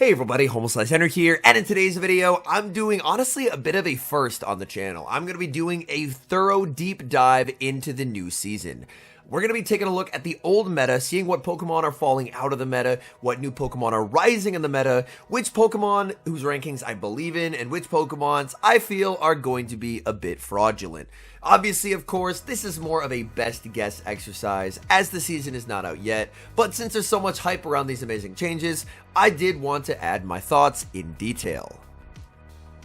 Hey everybody, HomeSliceHenry here, and in today's video, I'm doing, honestly, a bit of a first on the channel. I'm going to be doing a thorough deep dive into the new season. We're going to be taking a look at the old meta, seeing what Pokemon are falling out of the meta, what new Pokemon are rising in the meta, which Pokemon whose rankings I believe in, and which Pokemons I feel are going to be a bit fraudulent. Obviously, of course, this is more of a best guess exercise as the season is not out yet, but since there's so much hype around these amazing changes, I did want to add my thoughts in detail.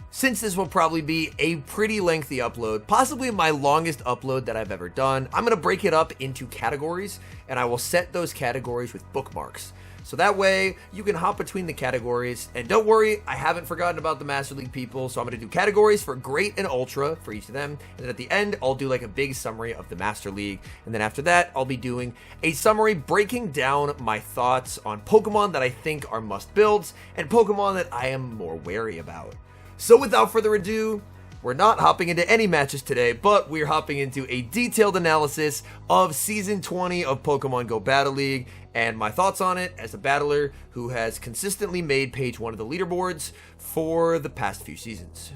Since this will probably be a pretty lengthy upload, possibly my longest upload that I've ever done, I'm going to break it up into categories, and I will set those categories with bookmarks. So that way, you can hop between the categories, and don't worry, I haven't forgotten about the Master League people, so I'm going to do categories for Great and Ultra for each of them, and then at the end, I'll do like a big summary of the Master League, and then after that, I'll be doing a summary breaking down my thoughts on Pokemon that I think are must builds, and Pokemon that I am more wary about. So without further ado, we're not hopping into any matches today, but we're hopping into a detailed analysis of Season 20 of Pokemon Go Battle League, and my thoughts on it as a battler who has consistently made page 1 of the leaderboards for the past few seasons.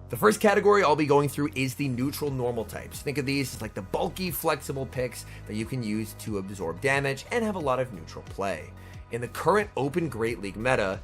The first category I'll be going through is the neutral normal types. Think of these as like the bulky, flexible picks that you can use to absorb damage and have a lot of neutral play. In the current Open Great League meta,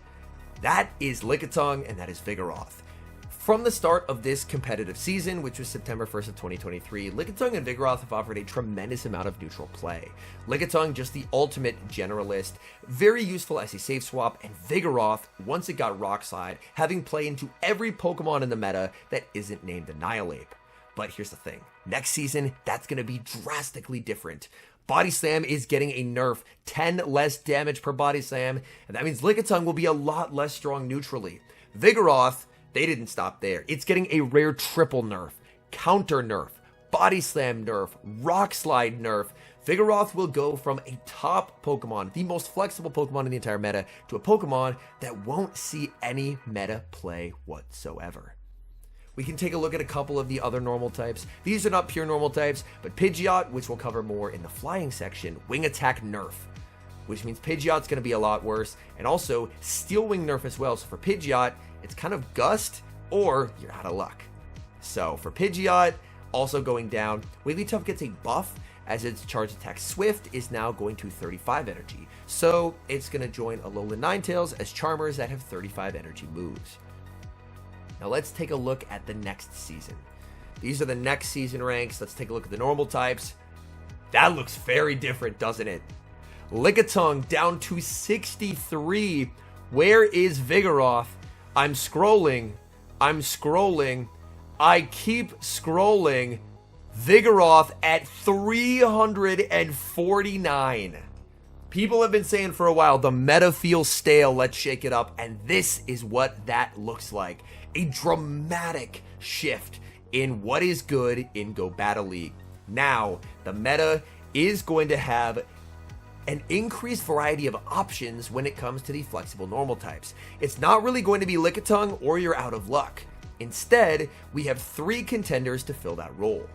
that is Lickitung and that is Vigoroth. From the start of this competitive season, which was September 1st of 2023, Lickitung and Vigoroth have offered a tremendous amount of neutral play. Lickitung, just the ultimate generalist, very useful as a safe swap, and Vigoroth, once it got Rock Slide, having play into every Pokemon in the meta that isn't named Annihilate. But here's the thing, next season, that's going to be drastically different. Body Slam is getting a nerf, 10 less damage per Body Slam, and that means Lickitung will be a lot less strong neutrally. Vigoroth, they didn't stop there. It's getting a rare triple nerf, counter nerf, Body Slam nerf, Rock Slide nerf. Vigoroth will go from a top Pokemon, the most flexible Pokemon in the entire meta, to a Pokemon that won't see any meta play whatsoever. We can take a look at a couple of the other normal types. These are not pure normal types, but Pidgeot, which we'll cover more in the flying section, Wing Attack nerf, which means Pidgeot's going to be a lot worse, and also Steel Wing nerf as well. So for Pidgeot, it's kind of Gust, or you're out of luck. So for Pidgeot, also going down, Wigglytuff gets a buff, as its charge attack Swift is now going to 35 energy. So it's going to join Alolan Ninetales as Charmers that have 35 energy moves. Now let's take a look at the next season. These are the next season ranks. Let's take a look at the normal types. That looks very different, doesn't it? Lickitung down to 63. Where is Vigoroth? I'm scrolling, I keep scrolling. Vigoroth at 349. People have been saying for a while, the meta feels stale, let's shake it up, and this is what that looks like. A dramatic shift in what is good in Go Battle League. Now, the meta is going to have an increased variety of options when it comes to the flexible normal types. It's not really going to be Lickitung or you're out of luck. Instead, we have 3 contenders to fill that role.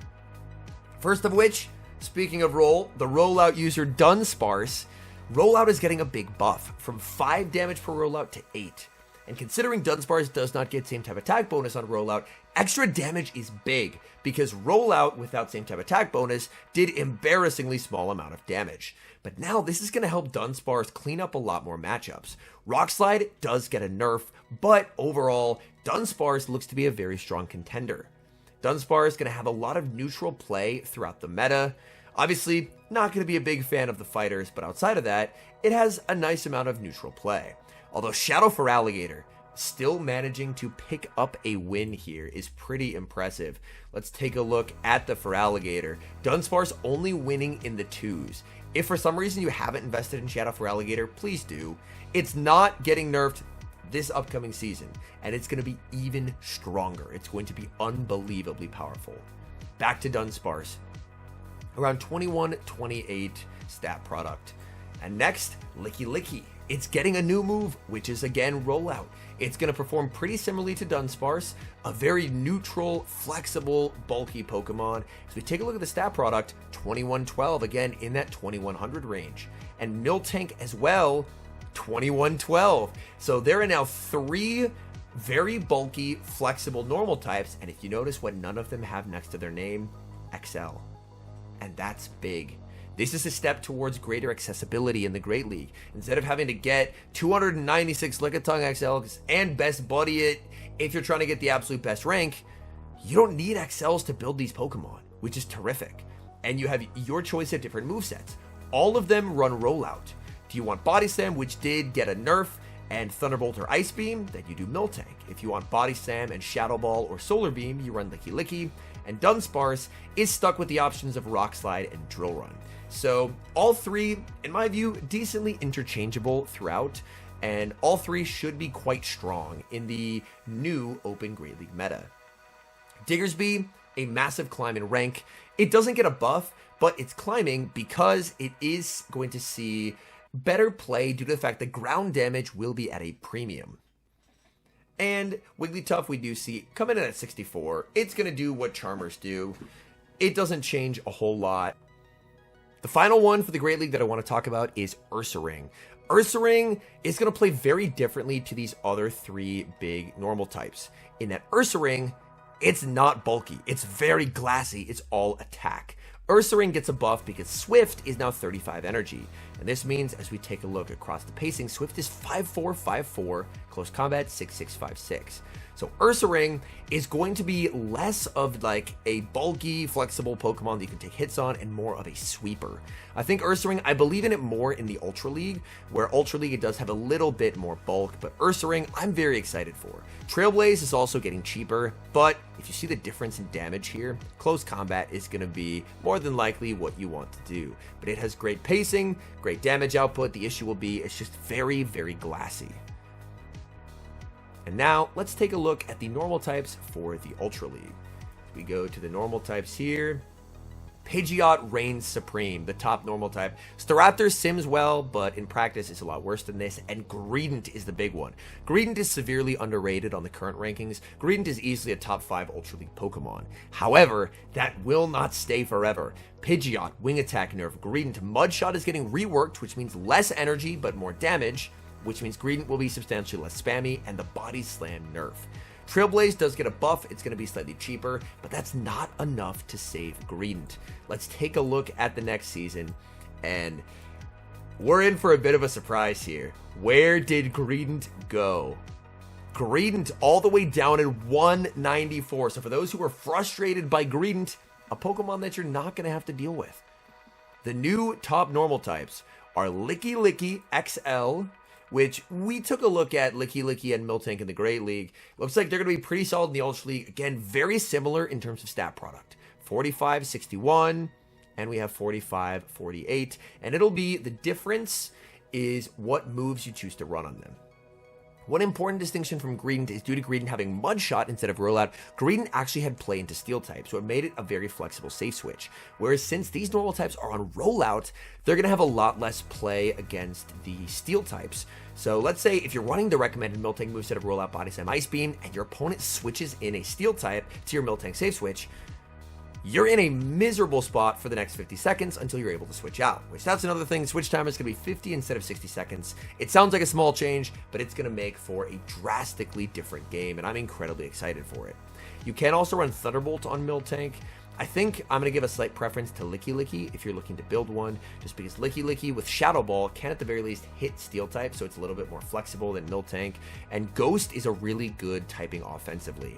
First of which, speaking of role, the rollout user Dunsparce. Rollout is getting a big buff from 5 damage per rollout to 8. And considering Dunsparce does not get same type attack bonus on rollout, extra damage is big because rollout without same type attack bonus did embarrassingly small amount of damage. But now this is going to help Dunsparce clean up a lot more matchups. Rock Slide does get a nerf, but overall, Dunsparce looks to be a very strong contender. Dunsparce is going to have a lot of neutral play throughout the meta. Obviously, not going to be a big fan of the fighters, but outside of that, it has a nice amount of neutral play. Although Shadow Feraligatr still managing to pick up a win here is pretty impressive. Let's take a look at the Feraligatr. Dunsparce only winning in the 2s. If for some reason you haven't invested in Shadow Feraligatr, please do. It's not getting nerfed this upcoming season, and it's going to be even stronger. It's going to be unbelievably powerful. Back to Dunsparce. Around 21-28 stat product. And next, Licky Licky. it's getting a new move, which is again Rollout. It's going to perform pretty similarly to Dunsparce, a very neutral, flexible, bulky Pokemon. As we take a look at the stat product, 2112, again in that 2100 range. And Miltank as well, 2112. So there are now 3 very bulky, flexible normal types, and if you notice what none of them have next to their name, XL. And that's big. This is a step towards greater accessibility in the Great League. Instead of having to get 296 Lickitung XL and best buddy it if you're trying to get the absolute best rank, you don't need XLs to build these Pokemon, which is terrific. And you have your choice of different movesets. All of them run Rollout. Do you want Body Slam, which did get a nerf, and Thunderbolt or Ice Beam, then you do Miltank. If you want Body Slam and Shadow Ball or Solar Beam, you run Licky Licky. And Dunsparce is stuck with the options of Rock Slide and Drill Run. So all 3, in my view, decently interchangeable throughout, and all 3 should be quite strong in the new Open Great League meta. Diggersby, a massive climb in rank. It doesn't get a buff, but it's climbing because it is going to see better play due to the fact that ground damage will be at a premium. And Wigglytuff we do see coming in at 64. It's going to do what Charmers do. It doesn't change a whole lot. The final one for the Great League that I want to talk about is Ursaring. Ursaring is going to play very differently to these other 3 big normal types. In that Ursaring, it's not bulky. It's very glassy. It's all attack. Ursaring gets a buff because Swift is now 35 energy. And this means as we take a look across the pacing, Swift is 5454, close combat 6656. So Ursaring is going to be less of like a bulky, flexible Pokemon that you can take hits on and more of a sweeper. I think Ursaring, I believe in it more in the Ultra League, where Ultra League it does have a little bit more bulk, but Ursaring I'm very excited for. Trailblaze is also getting cheaper, but if you see the difference in damage here, close combat is going to be more than likely what you want to do. But it has great pacing, great damage output. The issue will be it's just very, very glassy. And now let's take a look at the normal types for the Ultra League. We go to the normal types here. Pidgeot reigns supreme, the top normal type. Staraptor sims well, but in practice is a lot worse than this, and Greedent is the big one. Greedent is severely underrated on the current rankings. Greedent is easily a top 5 Ultra League Pokemon. However, that will not stay forever. Pidgeot, Wing Attack nerf, Greedent, Mudshot is getting reworked, which means less energy but more damage, which means Greedent will be substantially less spammy, and the Body Slam nerf. Trailblaze does get a buff, it's going to be slightly cheaper, but that's not enough to save Greedent. Let's take a look at the next season, and we're in for a bit of a surprise here. Where did Greedent go? Greedent all the way down at 194. So for those who are frustrated by Greedent, a Pokemon that you're not going to have to deal with. The new top normal types are Licky Licky XL, which we took a look at Licky Licky and Miltank in the Great League. Looks like they're going to be pretty solid in the Ultra League. Again, very similar in terms of stat product. 45-61, and we have 45-48. And it'll be, the difference is what moves you choose to run on them. One important distinction from Greedent is due to Greedent having Mudshot instead of Rollout, Greedent actually had play into Steel type, so it made it a very flexible safe switch. Whereas since these normal types are on Rollout, they're going to have a lot less play against the Steel types. So let's say if you're running the recommended Miltank moveset of Rollout, Body Slam, Ice Beam, and your opponent switches in a Steel type to your Miltank safe switch, you're in a miserable spot for the next 50 seconds until you're able to switch out, which that's another thing. Switch time is going to be 50 instead of 60 seconds. It sounds like a small change, but it's going to make for a drastically different game, and I'm incredibly excited for it. You can also run Thunderbolt on Miltank. I think I'm going to give a slight preference to Licky Licky if you're looking to build one, just because Licky Licky with Shadow Ball can at the very least hit Steel type, so it's a little bit more flexible than Miltank, and Ghost is a really good typing offensively.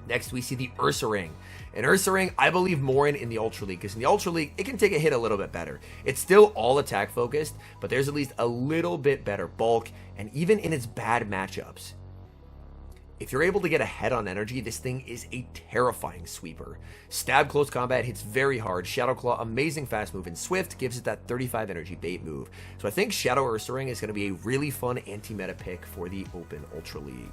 Next, we see the Ursaring. And Ursaring, I believe more in the Ultra League, because in the Ultra League, it can take a hit a little bit better. It's still all attack focused, but there's at least a little bit better bulk, and even in its bad matchups, if you're able to get ahead on energy, this thing is a terrifying sweeper. Stab close combat hits very hard. Shadow Claw, amazing fast move, and Swift gives it that 35 energy bait move. So I think Shadow Ursaring is going to be a really fun anti-meta pick for the Open Ultra League.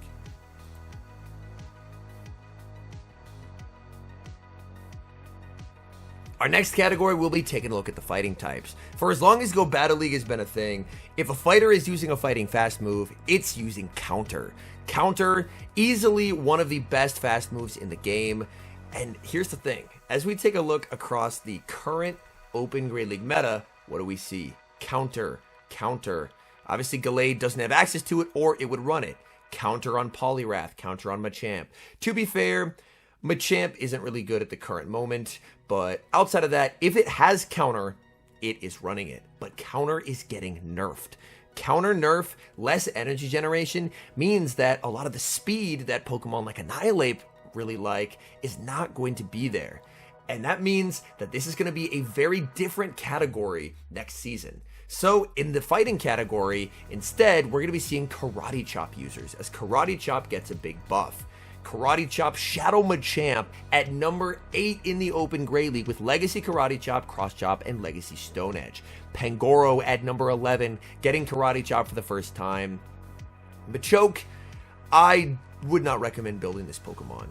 Our next category, we'll be taking a look at the fighting types. For as long as Go Battle League has been a thing, if a fighter is using a fighting fast move, it's using counter. Counter, easily one of the best fast moves in the game. And here's the thing, as we take a look across the current Open Grade League meta, what do we see? Counter, counter. Obviously Gallade doesn't have access to it, or it would run it. Counter on Poliwrath, counter on Machamp. To be fair, Machamp isn't really good at the current moment, but outside of that, if it has counter, it is running it. But counter is getting nerfed. Counter nerf, less energy generation, means that a lot of the speed that Pokemon like Annihilate really like is not going to be there. And that means that this is going to be a very different category next season. So in the fighting category, instead, we're going to be seeing Karate Chop users, as Karate Chop gets a big buff. Karate Chop Shadow Machamp at number 8 in the Open Grade League with Legacy Karate Chop, Cross Chop, and Legacy Stone Edge. Pangoro at number 11, getting Karate Chop for the first time. Machoke, I would not recommend building this Pokemon.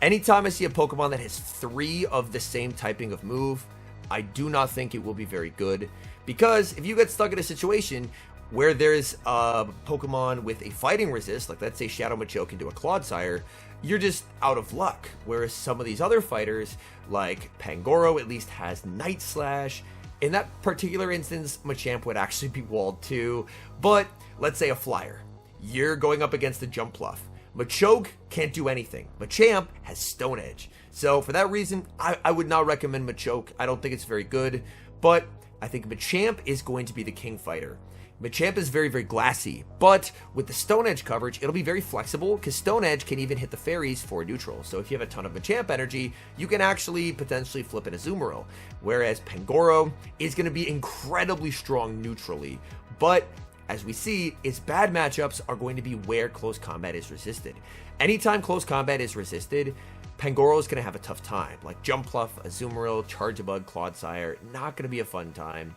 Anytime I see a Pokemon that has 3 of the same typing of move, I do not think it will be very good. Because if you get stuck in a situation where there's a Pokemon with a fighting resist, like let's say Shadow Machoke into a Clodsire, you're just out of luck. Whereas some of these other fighters, like Pangoro, at least has Night Slash. In that particular instance, Machamp would actually be walled too. But let's say a Flyer. You're going up against a Jumpluff. Machoke can't do anything. Machamp has Stone Edge. So for that reason, I would not recommend Machoke. I don't think it's very good. But I think Machamp is going to be the king fighter. Machamp is very, very glassy, but with the Stone Edge coverage, it'll be very flexible because Stone Edge can even hit the fairies for neutral. So if you have a ton of Machamp energy, you can actually potentially flip an Azumarill. Whereas Pangoro is going to be incredibly strong neutrally, but as we see, its bad matchups are going to be where close combat is resisted. Anytime close combat is resisted, Pangoro is going to have a tough time. Like Jumpluff, Azumarill, Charjabug, Clodsire, not going to be a fun time.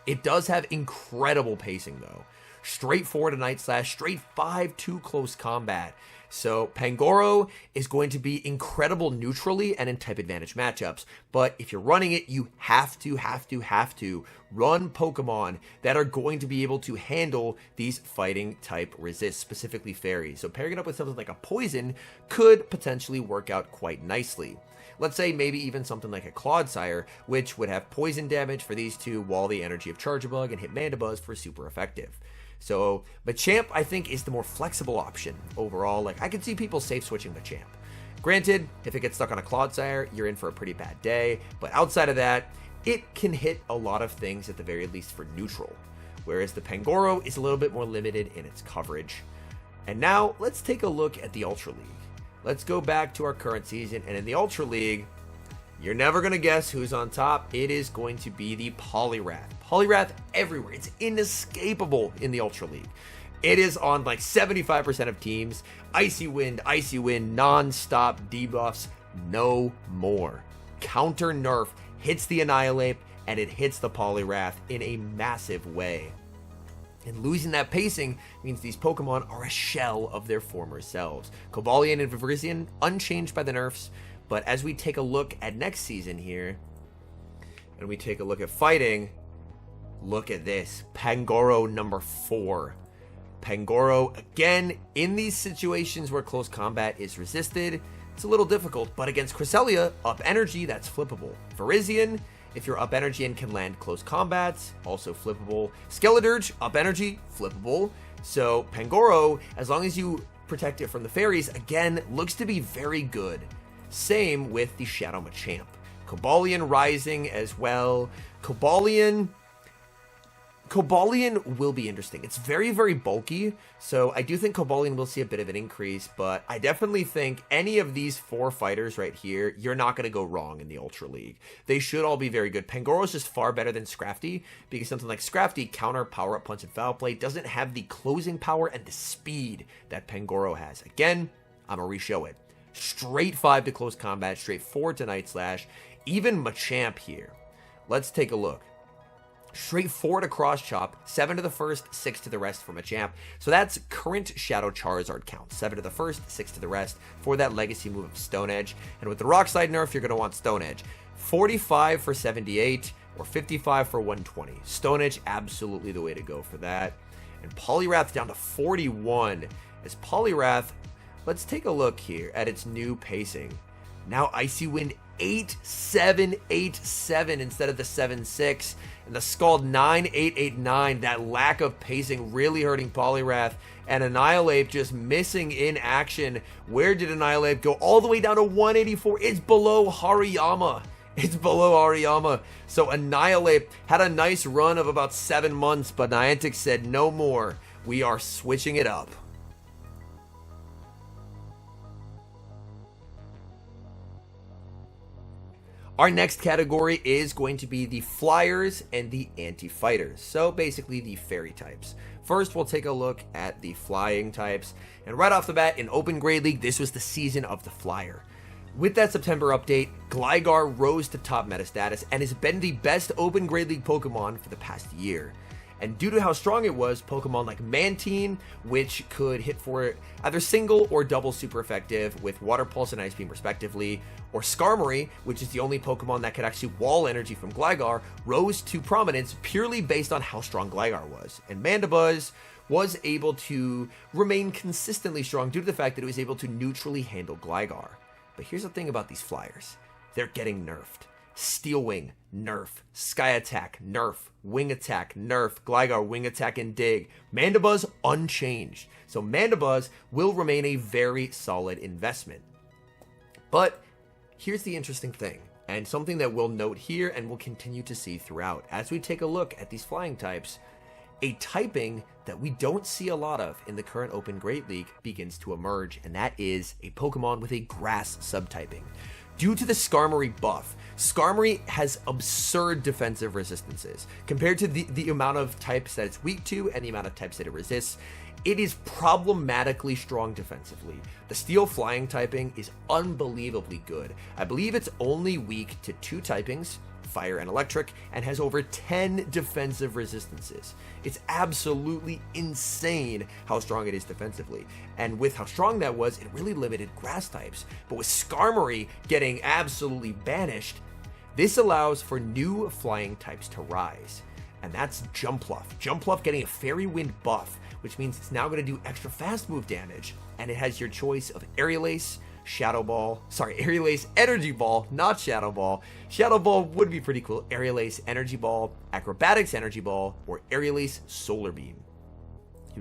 It does have incredible pacing though. Straight 4 to Night Slash, straight 5 to close combat. So Pangoro is going to be incredible neutrally and in type advantage matchups. But if you're running it, you have to run Pokemon that are going to be able to handle these fighting type resists, specifically fairies. So pairing it up with something like a Poison could potentially work out quite nicely. Let's say maybe even something like a Clodsire, which would have poison damage for these two, wall the energy of Charjabug, and hit Mandibuzz for super effective. So Machamp, I think, is the more flexible option overall. Like, I could see people safe switching Machamp. Granted, if it gets stuck on a Clodsire, you're in for a pretty bad day. But outside of that, it can hit a lot of things at the very least for neutral. Whereas the Pangoro is a little bit more limited in its coverage. And now, let's take a look at the Ultra League. Let's go back to our current season, and in the Ultra League, you're never going to guess who's on top. It is going to be the Poliwrath. Poliwrath everywhere. It's inescapable in the Ultra League. It is on like 75% of teams. Icy Wind, non-stop debuffs, no more. Counter nerf hits the Annihilate, and it hits the Poliwrath in a massive way. And losing that pacing means these Pokemon are a shell of their former selves. Cobalion and Virizion, unchanged by the nerfs. But as we take a look at next season here, and we take a look at fighting, look at this. Pangoro number 4. Pangoro, again, in these situations where close combat is resisted, it's a little difficult. But against Cresselia, up energy, that's flippable. Virizion, if you're up energy and can land close combats, also flippable. Skeledirge, up energy, flippable. So Pangoro, as long as you protect it from the fairies, again, looks to be very good. Same with the Shadow Machamp. Cobalion rising as well. Cobalion will be interesting. It's very, very bulky, so I do think Cobalion will see a bit of an increase, but I definitely think any of these 4 fighters right here, you're not going to go wrong in the Ultra League. They should all be very good. Pangoro is just far better than Scrafty, because something like Scrafty, counter, power-up, punch, and foul play, doesn't have the closing power and the speed that Pangoro has. Again, I'm going to re-show it. Straight 5 to close combat, straight 4 to Night Slash, even Machamp here. Let's take a look. Straight 4 to Cross Chop, 7 to the first, 6 to the rest for Machamp. So that's current Shadow Charizard count. 7 to the first, 6 to the rest for that legacy move of Stone Edge. And with the Rock Slide nerf, you're going to want Stone Edge. 45 for 78, or 55 for 120. Stone Edge, absolutely the way to go for that. And Poliwrath down to 41. As Poliwrath, let's take a look here at its new pacing. Now Icy Wind 8-7-8-7 instead of the 7-6. And the Scald 9-8-8-9. That lack of pacing really hurting Poliwrath. And Annihilate just missing in action. Where did Annihilate go? All the way down to 184. It's below Hariyama. It's below Hariyama. So Annihilate had a nice run of about 7 months, but Niantic said no more. We are switching it up. Our next category is going to be the Flyers and the Anti-Fighters. So basically the fairy types. First, we'll take a look at the flying types. And right off the bat, in Open Grade League, this was the season of the Flyer. With that September update, Gligar rose to top meta status and has been the best Open Grade League Pokemon for the past year. And due to how strong it was, Pokemon like Mantine, which could hit for either single or double super effective with Water Pulse and Ice Beam respectively, or Skarmory, which is the only Pokemon that could actually wall energy from Gligar, rose to prominence purely based on how strong Gligar was. And Mandibuzz was able to remain consistently strong due to the fact that it was able to neutrally handle Gligar. But here's the thing about these Flyers. They're getting nerfed. Steel Wing, nerf. Sky Attack, nerf. Wing Attack, nerf. Gligar, Wing Attack, and Dig. Mandibuzz, unchanged. So Mandibuzz will remain a very solid investment. But here's the interesting thing, and something that we'll note here and we'll continue to see throughout. As we take a look at these flying types, a typing that we don't see a lot of in the current Open Great League begins to emerge, and that is a Pokemon with a grass subtyping. Due to the Skarmory buff, Skarmory has absurd defensive resistances. Compared to the amount of types that it's weak to and the amount of types that it resists, it is problematically strong defensively. The Steel Flying typing is unbelievably good. I believe it's only weak to 2 typings, Fire and Electric, and has over 10 defensive resistances. It's absolutely insane how strong it is defensively. And with how strong that was, it really limited grass types. But with Skarmory getting absolutely banished, this allows for new flying types to rise. And that's Jumpluff. Jumpluff getting a Fairy Wind buff, which means it's now going to do extra fast move damage. And it has your choice of Aerial Ace, Shadow Ball, Aerial Ace, Energy Ball, not Shadow Ball. Shadow Ball would be pretty cool. Aerial Ace, Energy Ball, Acrobatics, Energy Ball, or Aerial Ace, Solar Beam.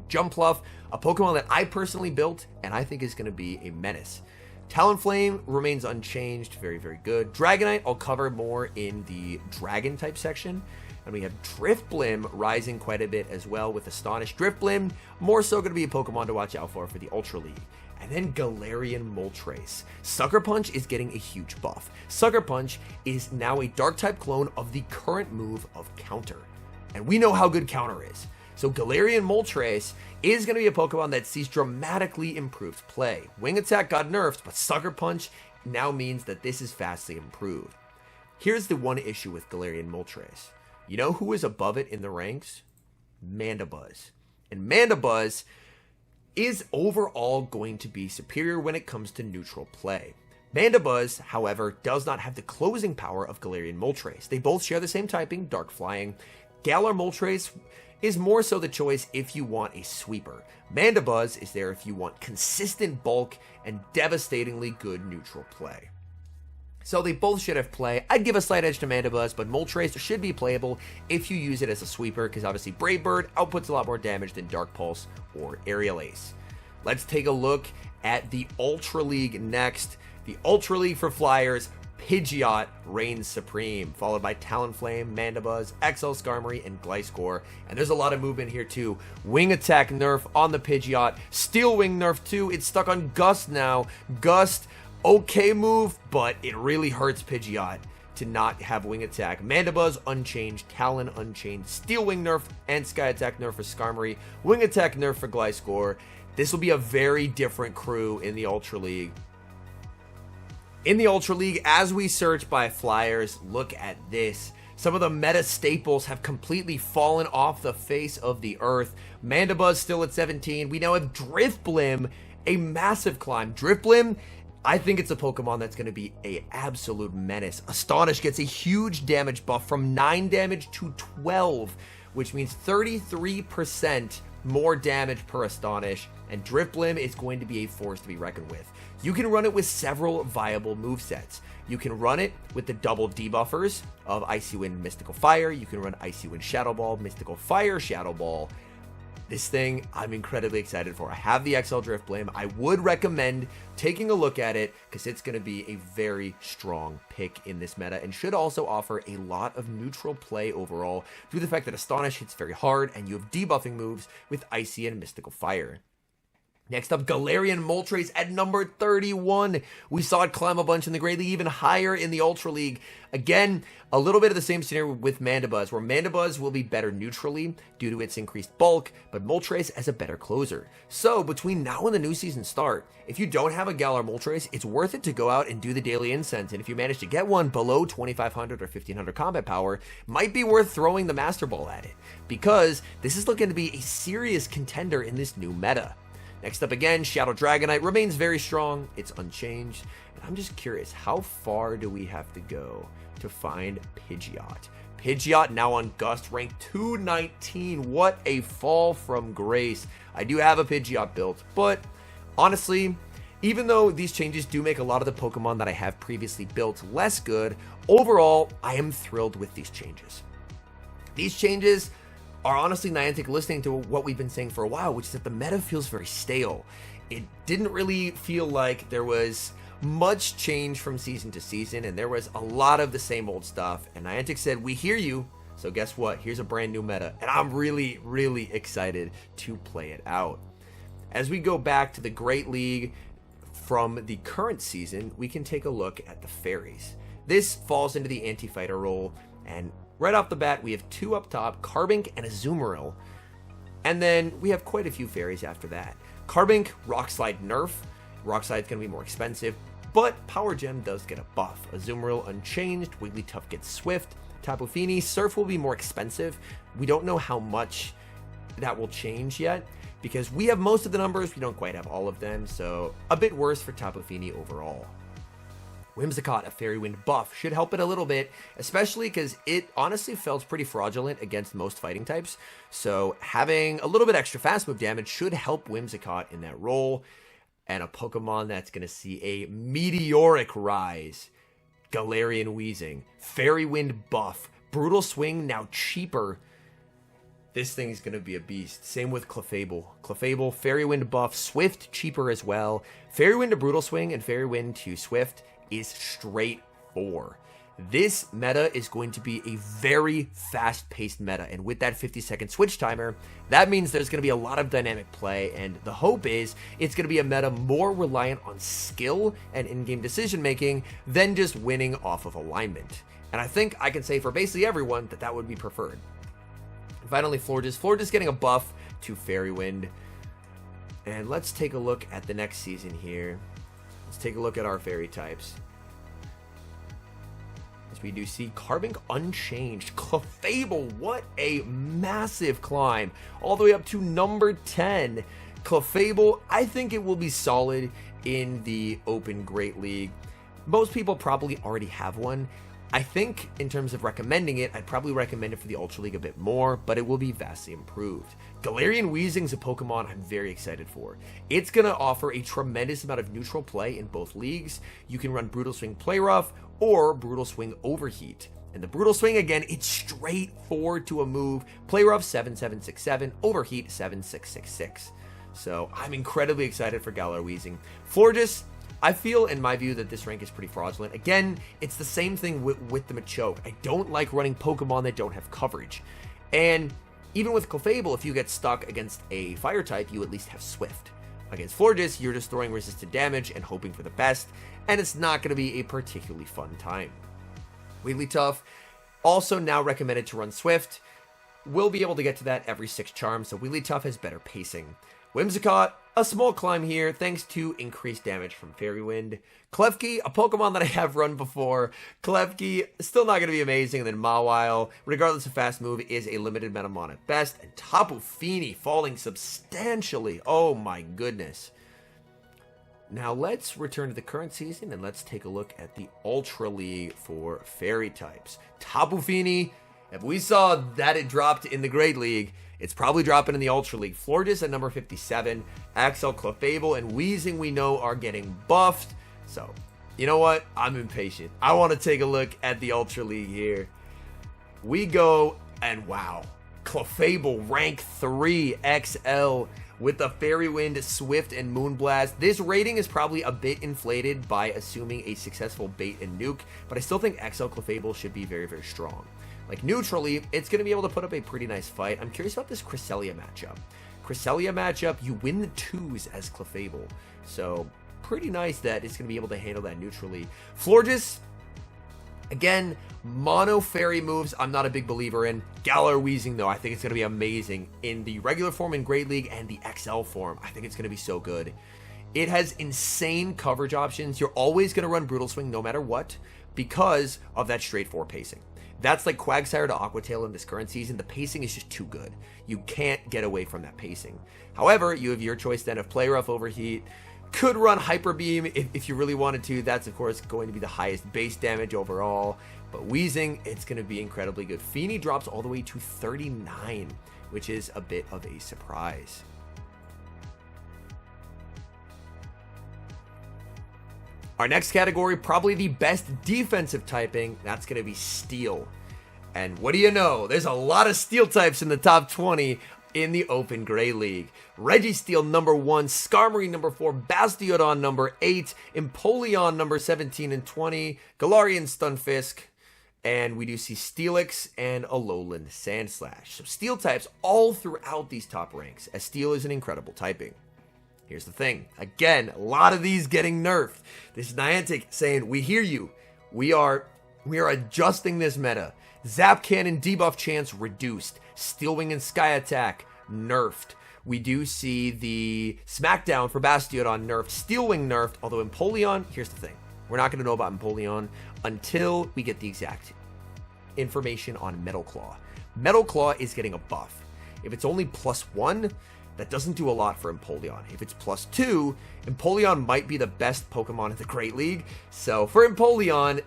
Jumpluff, a Pokemon that I personally built and I think is going to be a menace. Talonflame remains unchanged, very, very good. Dragonite, I'll cover more in the Dragon type section. And we have Drifblim rising quite a bit as well with Astonish. Drifblim, more so going to be a Pokemon to watch out for the Ultra League. And then Galarian Moltres. Sucker Punch is getting a huge buff. Sucker Punch is now a Dark-type clone of the current move of Counter. And we know how good Counter is. So Galarian Moltres is going to be a Pokemon that sees dramatically improved play. Wing Attack got nerfed, but Sucker Punch now means that this is vastly improved. Here's the one issue with Galarian Moltres. You know who is above it in the ranks? Mandibuzz. And Mandibuzz is overall going to be superior when it comes to neutral play. Mandibuzz, however, does not have the closing power of Galarian Moltres. They both share the same typing, Dark Flying. Galar Moltres is more so the choice if you want a sweeper. Mandibuzz is there if you want consistent bulk and devastatingly good neutral play. So they both should have play. I'd give a slight edge to Mandibuzz, but Moltres should be playable if you use it as a sweeper, because obviously Brave Bird outputs a lot more damage than Dark Pulse or Aerial Ace. Let's take a look at the Ultra League next. The Ultra League for Flyers, Pidgeot reigns supreme, followed by Talonflame, Mandibuzz, XL Skarmory, and Gliscor. And there's a lot of movement here too. Wing Attack nerf on the Pidgeot. Steel Wing nerf too. It's stuck on Gust now. Gust, okay move, but it really hurts Pidgeot to not have Wing Attack. Mandibuzz unchanged, Talon unchanged, Steel Wing nerf, and Sky Attack nerf for Skarmory. Wing Attack nerf for Gliscor. This will be a very different crew in the Ultra League. In the Ultra League, as we search by Flyers, look at this. Some of the meta staples have completely fallen off the face of the earth. Mandibuzz still at 17. We now have Drifblim, a massive climb. Drifblim, I think it's a Pokemon that's going to be an absolute menace. Astonish gets a huge damage buff from 9 damage to 12, which means 33% more damage per Astonish, and Drifblim is going to be a force to be reckoned with. You can run it with several viable movesets. You can run it with the double debuffers of Icy Wind, Mystical Fire. You can run Icy Wind, Shadow Ball, Mystical Fire, Shadow Ball. This thing I'm incredibly excited for. I have the XL Drifblim. I would recommend taking a look at it because it's going to be a very strong pick in this meta and should also offer a lot of neutral play overall due to the fact that Astonish hits very hard and you have debuffing moves with Icy and Mystical Fire. Next up, Galarian Moltres at number 31. We saw it climb a bunch in the Great League, even higher in the Ultra League. Again, a little bit of the same scenario with Mandibuzz, where Mandibuzz will be better neutrally due to its increased bulk, but Moltres as a better closer. So, between now and the new season start, if you don't have a Galar Moltres, it's worth it to go out and do the daily incense, and if you manage to get one below 2500 or 1500 combat power, might be worth throwing the Master Ball at it, because this is looking to be a serious contender in this new meta. Next up again, Shadow Dragonite remains very strong. It's unchanged. And I'm just curious, how far do we have to go to find Pidgeot? Pidgeot now on Gust, rank 219. What a fall from grace. I do have a Pidgeot built, but honestly, even though these changes do make a lot of the Pokemon that I have previously built less good, overall, I am thrilled with these changes. These changes are honestly Niantic listening to what we've been saying for a while, which is that the meta feels very stale. It didn't really feel like there was much change from season to season, and there was a lot of the same old stuff, and Niantic said, we hear you, so guess what? Here's a brand new meta, and I'm really, really excited to play it out. As we go back to the Great League from the current season, we can take a look at the fairies. This falls into the anti-fighter role, and right off the bat, we have 2 up top, Carbink and Azumarill. And then we have quite a few fairies after that. Carbink, Rock Slide nerf. Rock Slide's going to be more expensive, but Power Gem does get a buff. Azumarill unchanged, Wigglytuff gets Swift. Tapu Fini, Surf will be more expensive. We don't know how much that will change yet, because we have most of the numbers, we don't quite have all of them, so a bit worse for Tapu Fini overall. Whimsicott, a Fairy Wind buff, should help it a little bit, especially because it honestly felt pretty fraudulent against most fighting types. So having a little bit extra fast move damage should help Whimsicott in that role. And a Pokemon that's going to see a meteoric rise. Galarian Weezing, Fairy Wind buff, Brutal Swing now cheaper. This thing is going to be a beast. Same with Clefable. Clefable, Fairy Wind buff, Swift cheaper as well. Fairy Wind to Brutal Swing and Fairy Wind to Swift is straight 4. This meta is going to be a very fast-paced meta, and with that 50-second switch timer, that means there's going to be a lot of dynamic play, and the hope is it's going to be a meta more reliant on skill and in-game decision-making than just winning off of alignment. And I think I can say for basically everyone that that would be preferred. And finally, Florges. Florges getting a buff to Fairy Wind. And let's take a look at the next season here. Let's take a look at our fairy types. As we do see Carbink unchanged. Clefable, what a massive climb. All the way up to number 10. Clefable, I think it will be solid in the Open Great League. Most people probably already have one. I think in terms of recommending it, I'd probably recommend it for the Ultra League a bit more, but it will be vastly improved. Galarian Weezing's a Pokemon I'm very excited for. It's going to offer a tremendous amount of neutral play in both leagues. You can run Brutal Swing Play Rough or Brutal Swing Overheat. And the Brutal Swing, again, it's straightforward to a move. Play Rough 7767, Overheat 7666. So I'm incredibly excited for Galar Weezing. Florges, I feel, in my view, that this rank is pretty fraudulent. Again, it's the same thing with the Machoke. I don't like running Pokemon that don't have coverage. And even with Clefable, if you get stuck against a fire type, you at least have Swift. Against Florges, you're just throwing resisted damage and hoping for the best, and it's not going to be a particularly fun time. Wigglytuff, also now recommended to run Swift. We'll be able to get to that every 6 charms, so Wigglytuff has better pacing. Whimsicott, a small climb here thanks to increased damage from Fairy Wind. Klefki, a Pokemon that I have run before. Klefki, still not going to be amazing. And then Mawile, regardless of fast move, is a limited Metamon at best. And Tapu Fini falling substantially. Oh my goodness. Now let's return to the current season and let's take a look at the Ultra League for fairy types. Tapu Fini, if we saw that it dropped in the Great League, it's probably dropping in the Ultra League. Florges at number 57, Axel, Clefable, and Weezing we know are getting buffed. So, you know what? I'm impatient. I want to take a look at the Ultra League here. We go, and wow. Clefable, rank 3, XL, with the Fairy Wind, Swift, and Moonblast. This rating is probably a bit inflated by assuming a successful bait and nuke, but I still think XL Clefable should be very, very strong. Like, neutrally, it's going to be able to put up a pretty nice fight. I'm curious about this Cresselia matchup. Cresselia matchup, you win the 2s as Clefable. So, pretty nice that it's going to be able to handle that neutrally. Florges, again, mono fairy moves, I'm not a big believer in. Galar Weezing, though, I think it's going to be amazing. In the regular form in Great League and the XL form, I think it's going to be so good. It has insane coverage options. You're always going to run Brutal Swing no matter what because of that straight 4 pacing. That's like Quagsire to Aquatail in this current season. The pacing is just too good. You can't get away from that pacing. However, you have your choice then of Play Rough, Overheat. Could run Hyper Beam if you really wanted to. That's, of course, going to be the highest base damage overall. But Weezing, it's going to be incredibly good. Fini drops all the way to 39, which is a bit of a surprise. Our next category, probably the best defensive typing, that's going to be Steel. And what do you know? There's a lot of Steel types in the top 20 in the Open Grey League. Registeel number 1, Skarmory number 4, Bastiodon number 8, Empoleon number 17 and 20, Galarian Stunfisk, and we do see Steelix and Alolan Sandslash. So Steel types all throughout these top ranks, as Steel is an incredible typing. Here's the thing. Again, a lot of these getting nerfed. This is Niantic saying, we hear you. We are adjusting this meta. Zap Cannon debuff chance reduced. Steel Wing and Sky Attack nerfed. We do see the Smackdown for Bastiodon nerfed. Steel Wing nerfed, although Empoleon, here's the thing. We're not going to know about Empoleon until we get the exact information on Metal Claw. Metal Claw is getting a buff. If it's only +1, that doesn't do a lot for Empoleon. If it's +2, Empoleon might be the best Pokemon in the Great League. So for Empoleon,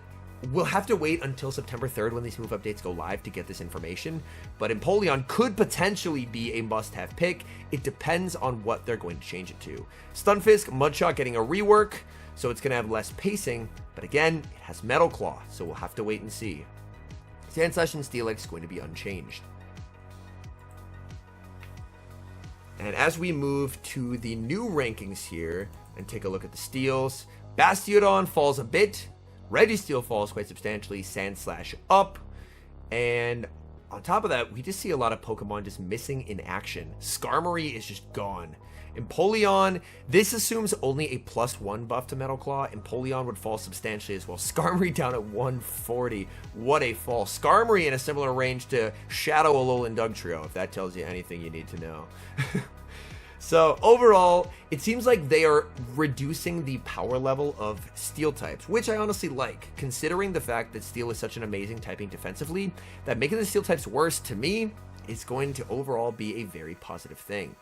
we'll have to wait until September 3rd when these move updates go live to get this information. But Empoleon could potentially be a must-have pick. It depends on what they're going to change it to. Stunfisk, Mudshot getting a rework, so it's going to have less pacing. But again, it has Metal Claw, so we'll have to wait and see. Sandslash and Steelix going to be unchanged. And as we move to the new rankings here and take a look at the steals, Bastiodon falls a bit, Registeel falls quite substantially, Sandslash up, and on top of that, we just see a lot of Pokemon just missing in action. Skarmory is just gone. Empoleon, this assumes only a +1 buff to Metal Claw. Empoleon would fall substantially as well. Skarmory down at 140. What a fall. Skarmory in a similar range to Shadow, Alolan, Dugtrio, if that tells you anything you need to know. So overall, it seems like they are reducing the power level of Steel types, which I honestly like, considering the fact that Steel is such an amazing typing defensively, that making the Steel types worse, to me, is going to overall be a very positive thing.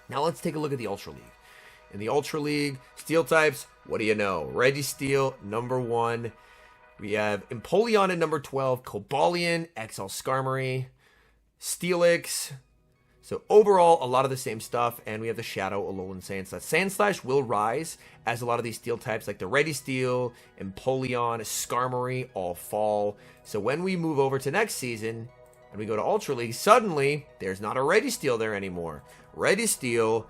Now let's take a look at the Ultra League. In the Ultra League, Steel types, what do you know? Registeel, number 1. We have Empoleon at number 12, Cobalion, XL Skarmory, Steelix. So overall, a lot of the same stuff, and we have the Shadow, Alolan, Sandslash. Sandslash will rise as a lot of these Steel types, like the Registeel, Empoleon, Skarmory, all fall. So when we move over to next season, and we go to Ultra League, suddenly, there's not a Registeel there anymore. Registeel,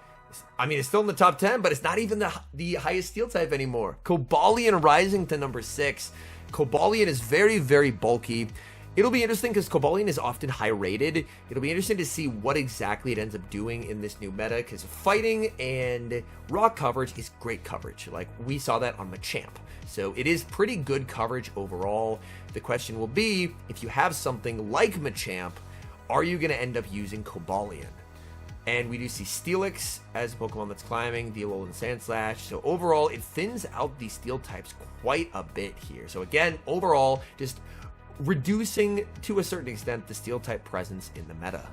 I mean, it's still in the top 10, but it's not even the highest Steel type anymore. Cobalion rising to number 6. Cobalion is very, very bulky. It'll be interesting because Cobalion is often high rated. It'll be interesting to see what exactly it ends up doing in this new meta, because fighting and rock coverage is great coverage. Like, we saw that on Machamp. So it is pretty good coverage overall. The question will be, if you have something like Machamp, are you going to end up using Cobalion? And we do see Steelix as a Pokemon that's climbing, the Alolan Sandslash. So overall, it thins out the Steel types quite a bit here. So again, overall, just reducing to a certain extent the Steel type presence in the meta.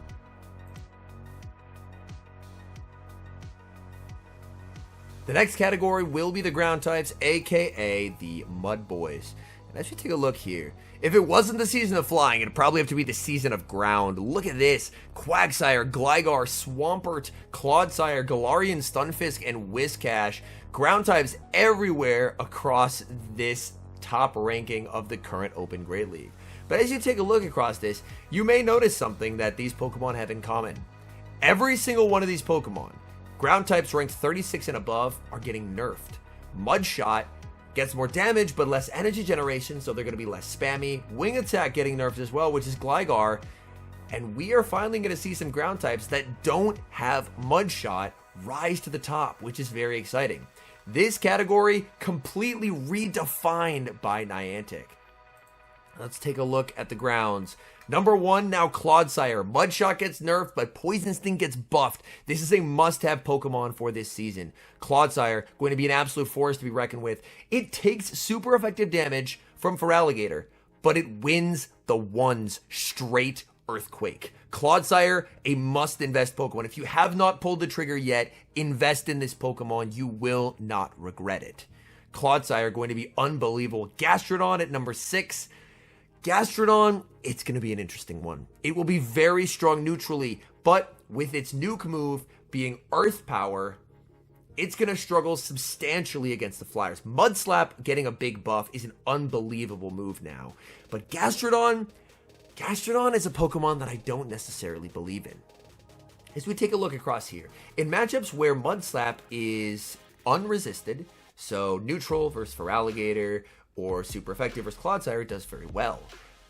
The next category will be the ground types, aka the Mud Boys. And as you take a look here, if it wasn't the season of flying, it'd probably have to be the season of ground. Look at this. Quagsire, Gligar, Swampert, Clodsire, Galarian Stunfisk, and Whiscash. Ground types everywhere across this top ranking of the current Open Great League. But as you take a look across this, you may notice something that these Pokemon have in common. Every single one of these Pokemon, ground types ranked 36 and above, are getting nerfed. Mudshot gets more damage but less energy generation, so they're going to be less spammy. Wing Attack getting nerfed as well, which is Gligar. And we are finally going to see some ground types that don't have Mudshot rise to the top, which is very exciting. This category completely redefined by Niantic. Let's take a look at the grounds. Number 1, now Clodsire. Mudshot gets nerfed, but Poison Sting gets buffed. This is a must-have Pokemon for this season. Clodsire, going to be an absolute force to be reckoned with. It takes super effective damage from Feraligatr, but it wins the ones straight Earthquake. Clodsire, a must-invest Pokemon. If you have not pulled the trigger yet, invest in this Pokemon. You will not regret it. Clodsire, going to be unbelievable. Gastrodon at number 6. Gastrodon, it's going to be an interesting one. It will be very strong neutrally, but with its nuke move being Earth Power, it's going to struggle substantially against the Flyers. Mudslap getting a big buff is an unbelievable move now. But Gastrodon is a Pokemon that I don't necessarily believe in. As we take a look across here, in matchups where Mudslap is unresisted, so neutral versus Feraligatr, or super effective versus Clodsire, does very well.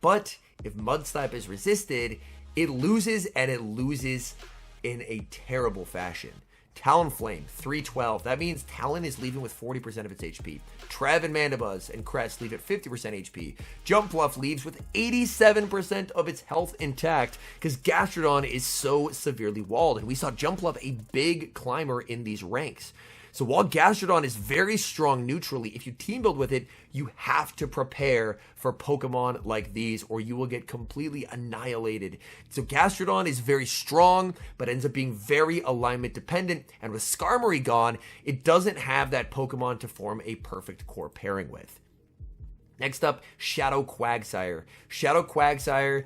But if Mudslap is resisted, it loses, and it loses in a terrible fashion. Talonflame, 312. That means Talon is leaving with 40% of its HP. Trev and Mandibuzz and Crest leave at 50% HP. Jumpluff leaves with 87% of its health intact because Gastrodon is so severely walled. And we saw Jumpluff a big climber in these ranks. So while Gastrodon is very strong neutrally, if you team build with it, you have to prepare for Pokemon like these or you will get completely annihilated. So Gastrodon is very strong, but ends up being very alignment dependent. And with Skarmory gone, it doesn't have that Pokemon to form a perfect core pairing with. Next up, Shadow Quagsire. Shadow Quagsire,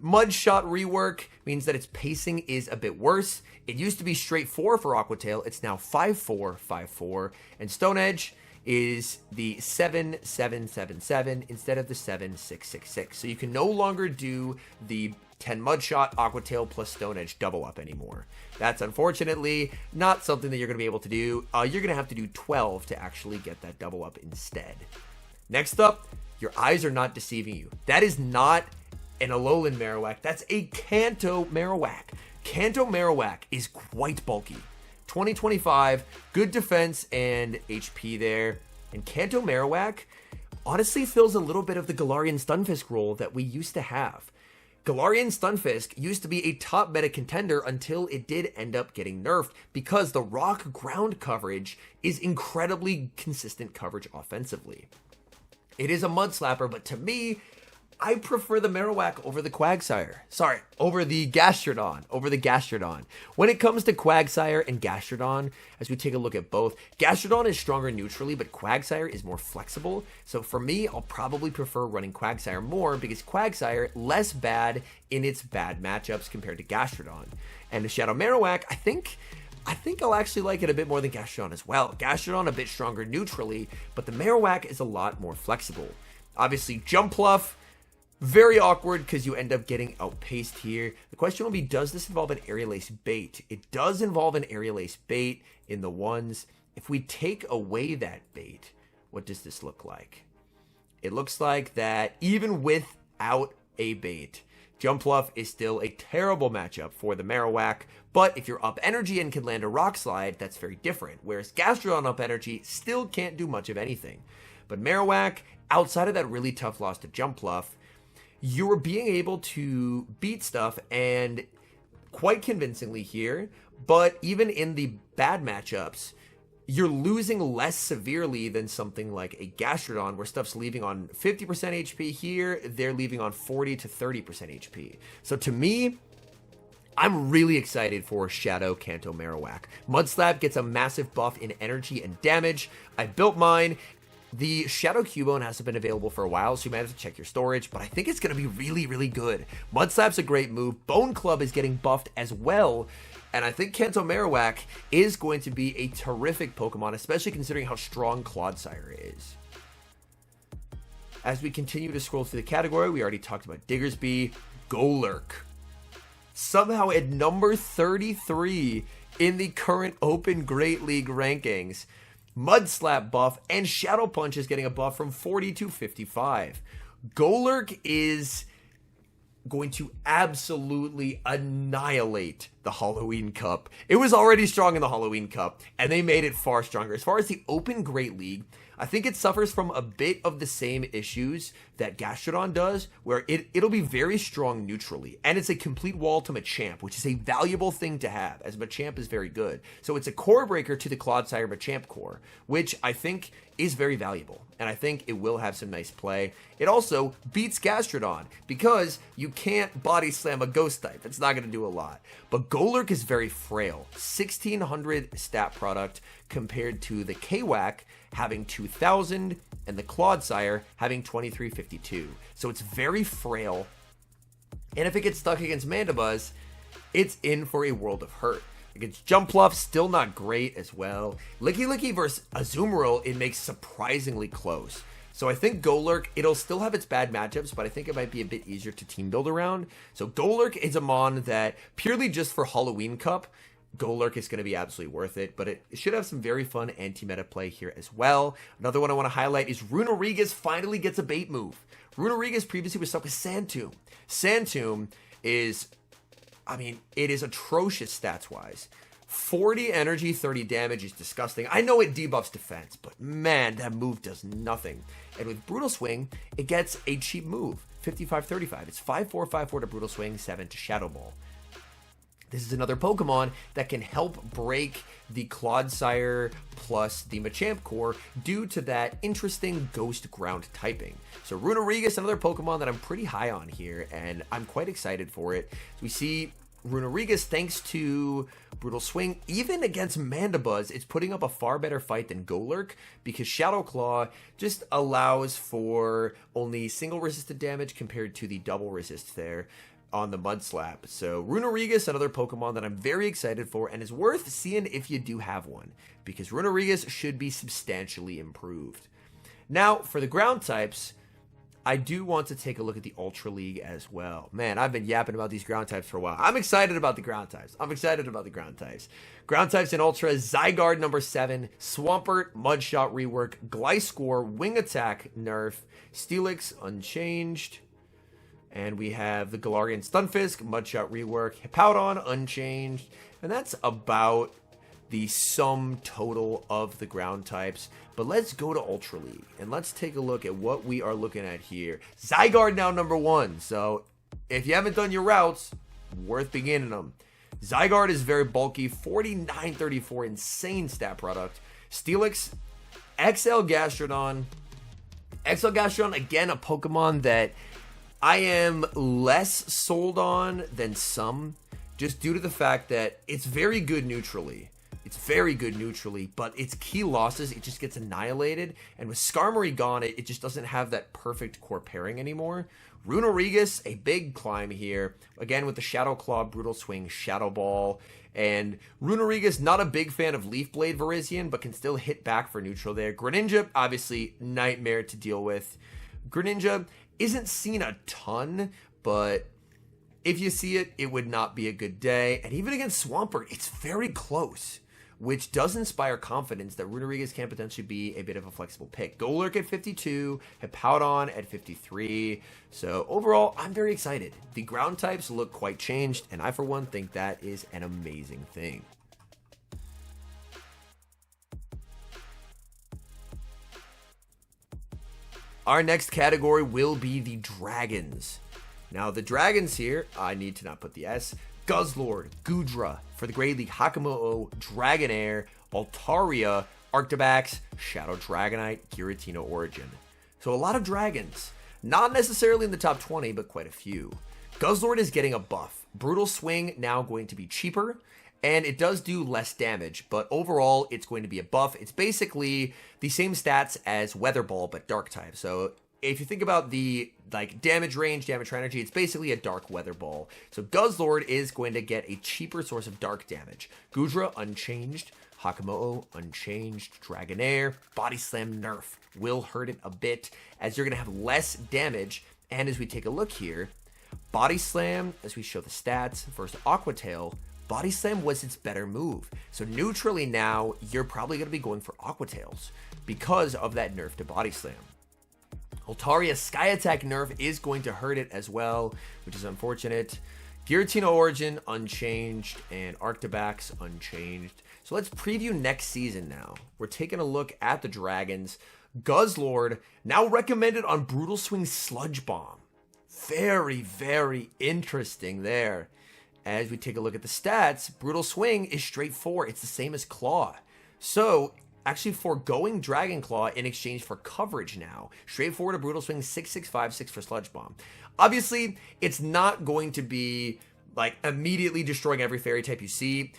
Mudshot rework means that its pacing is a bit worse. It used to be straight 4 for Aquatail. It's now 5-4, 5-4. And Stone Edge is the 7-7-7-7 instead of the 7-6-6-6. So you can no longer do the 10 Mudshot, Aquatail plus Stone Edge double up anymore. That's unfortunately not something that you're going to be able to do. You're going to have to do 12 to actually get that double up instead. Next up, your eyes are not deceiving you. That is not an Alolan Marowak. That's a Kanto Marowak. Kanto Marowak is quite bulky. 2025, good defense and HP there. And Kanto Marowak honestly fills a little bit of the Galarian Stunfisk role that we used to have. Galarian Stunfisk used to be a top meta contender until it did end up getting nerfed because the rock ground coverage is incredibly consistent coverage offensively. It is a mud slapper, but to me, I prefer the Marowak over the Quagsire. Sorry, over the Gastrodon. When it comes to Quagsire and Gastrodon, as we take a look at both, Gastrodon is stronger neutrally, but Quagsire is more flexible. So for me, I'll probably prefer running Quagsire more because Quagsire less bad in its bad matchups compared to Gastrodon. And the Shadow Marowak, I think I'll actually like it a bit more than Gastrodon as well. Gastrodon a bit stronger neutrally, but the Marowak is a lot more flexible. Obviously, Jumpluff, very awkward because you end up getting outpaced here. The question will be, does this involve an Aerial Ace bait? It does involve an Aerial Ace bait in the ones. If we take away that bait, what does this look like? It looks like that even without a bait, Jumpluff is still a terrible matchup for the Marowak, but if you're up energy and can land a Rock Slide, that's very different, whereas Gastrodon up energy still can't do much of anything. But Marowak, outside of that really tough loss to Jumpluff, you're being able to beat stuff and quite convincingly here, but even in the bad matchups, you're losing less severely than something like a Gastrodon where stuff's leaving on 50% HP here, they're leaving on 40 to 30% HP. So to me, I'm really excited for Shadow Kanto Marowak. Mudslap gets a massive buff in energy and damage. I built mine. The Shadow Cubone hasn't been available for a while, so you might have to check your storage, but I think it's going to be really, really good. Mudslap's a great move. Bone Club is getting buffed as well, and I think Kanto Marowak is going to be a terrific Pokemon, especially considering how strong Clodsire is. As we continue to scroll through the category, we already talked about Diggersby, Golurk. Somehow at number 33 in the current Open Great League rankings. Mudslap buff, and Shadow Punch is getting a buff from 40 to 55. Golurk is going to absolutely annihilate the Halloween Cup. It was already strong in the Halloween Cup, and they made it far stronger. As far as the Open Great League, I think it suffers from a bit of the same issues that Gastrodon does, where it'll be very strong neutrally, and it's a complete wall to Machamp, which is a valuable thing to have, as Machamp is very good. So it's a core breaker to the Clodsire Machamp core, which I think is very valuable, and I think it will have some nice play. It also beats Gastrodon, because you can't body slam a ghost type. It's not going to do a lot. But Golurk is very frail. 1600 stat product compared to the Kwak having 2000 and the Clodsire having 2352. So it's very frail. And if it gets stuck against Mandibuzz, it's in for a world of hurt. Against Jumpluff, still not great as well. Licky Licky versus Azumarill, it makes surprisingly close. So I think Golurk, it'll still have its bad matchups, but I think it might be a bit easier to team build around. So Golurk is a mon that, purely just for Halloween Cup, Golurk is going to be absolutely worth it, but it should have some very fun anti-meta play here as well. Another one I want to highlight is Runerigas finally gets a bait move. Runerigas previously was stuck with Sandtomb. Sandtomb is, I mean, it is atrocious stats-wise. 40 energy, 30 damage is disgusting. I know it debuffs defense, but man, that move does nothing. And with Brutal Swing, it gets a cheap move, 55-35. It's 5-4-5-4 to Brutal Swing, 7 to Shadow Ball. This is another Pokemon that can help break the Clodsire plus the Machamp core due to that interesting Ghost Ground typing. So Runerigas, another Pokemon that I'm pretty high on here, and I'm quite excited for it. So we see Runerigas, thanks to Brutal Swing, even against Mandibuzz, it's putting up a far better fight than Golurk, because Shadow Claw just allows for only single resisted damage compared to the double resist there on the Mudslap. So Runerigas, another Pokemon that I'm very excited for and is worth seeing if you do have one, because Runerigas should be substantially improved. Now, for the ground types, I do want to take a look at the Ultra League as well. Man, I've been yapping about these ground types for a while. I'm excited about the ground types. Ground types in Ultra: Zygarde number 7, Swampert, Mudshot rework, Gliscor, Wing Attack nerf, Steelix unchanged, and we have the Galarian Stunfisk, Mudshot rework, Hippowdon unchanged, and that's about the sum total of the ground types. But let's go to Ultra League, and let's take a look at what we are looking at here. Zygarde now number 1, so if you haven't done your routes, worth beginning them. Zygarde is very bulky, 49-34, insane stat product. Steelix, XL Gastrodon. XL Gastrodon, again, a Pokemon that I am less sold on than some, just due to the fact that it's very good neutrally. But its key losses, it just gets annihilated. And with Skarmory gone, it just doesn't have that perfect core pairing anymore. Runerigas, a big climb here. Again, with the Shadow Claw, Brutal Swing, Shadow Ball. And Runerigas, not a big fan of Leaf Blade Virizion, but can still hit back for neutral there. Greninja, obviously, nightmare to deal with. Greninja isn't seen a ton, but if you see it, it would not be a good day. And even against Swampert, it's very close, which does inspire confidence that Runerigas can potentially be a bit of a flexible pick. Golurk at 52, Hippowdon at 53. So overall, I'm very excited. The ground types look quite changed, and I, for one, think that is an amazing thing. Our next category will be the Dragons. Now, the Dragons here, I need to not put the S. Guzzlord, Goodra, for the Great League, Hakamo-o, Dragonair, Altaria, Arctibax, Shadow Dragonite, Giratina Origin. So a lot of dragons. Not necessarily in the top 20, but quite a few. Guzzlord is getting a buff. Brutal Swing now going to be cheaper, and it does do less damage, but overall it's going to be a buff. It's basically the same stats as Weather Ball, but dark type. So if you think about the damage range, damage energy, it's basically a dark Weather Ball. So Guzzlord is going to get a cheaper source of dark damage. Goodra unchanged, Hakamo'o unchanged, Dragonair, Body Slam nerf will hurt it a bit as you're going to have less damage. And as we take a look here, Body Slam, as we show the stats versus Aqua Tail, Body Slam was its better move. So neutrally now, you're probably going to be going for Aqua Tails because of that nerf to Body Slam. Altaria's Sky Attack nerf is going to hurt it as well, which is unfortunate. Giratina Origin unchanged and Arctibax unchanged. So let's preview next season now. We're taking a look at the Dragons. Guzzlord now recommended on Brutal Swing Sludge Bomb. Very, very interesting there. As we take a look at the stats, Brutal Swing is straight 4. It's the same as Claw. So actually foregoing Dragon Claw in exchange for coverage now. Straightforward to Brutal Swing, 6 for Sludge Bomb. Obviously, it's not going to be like immediately destroying every fairy type you see.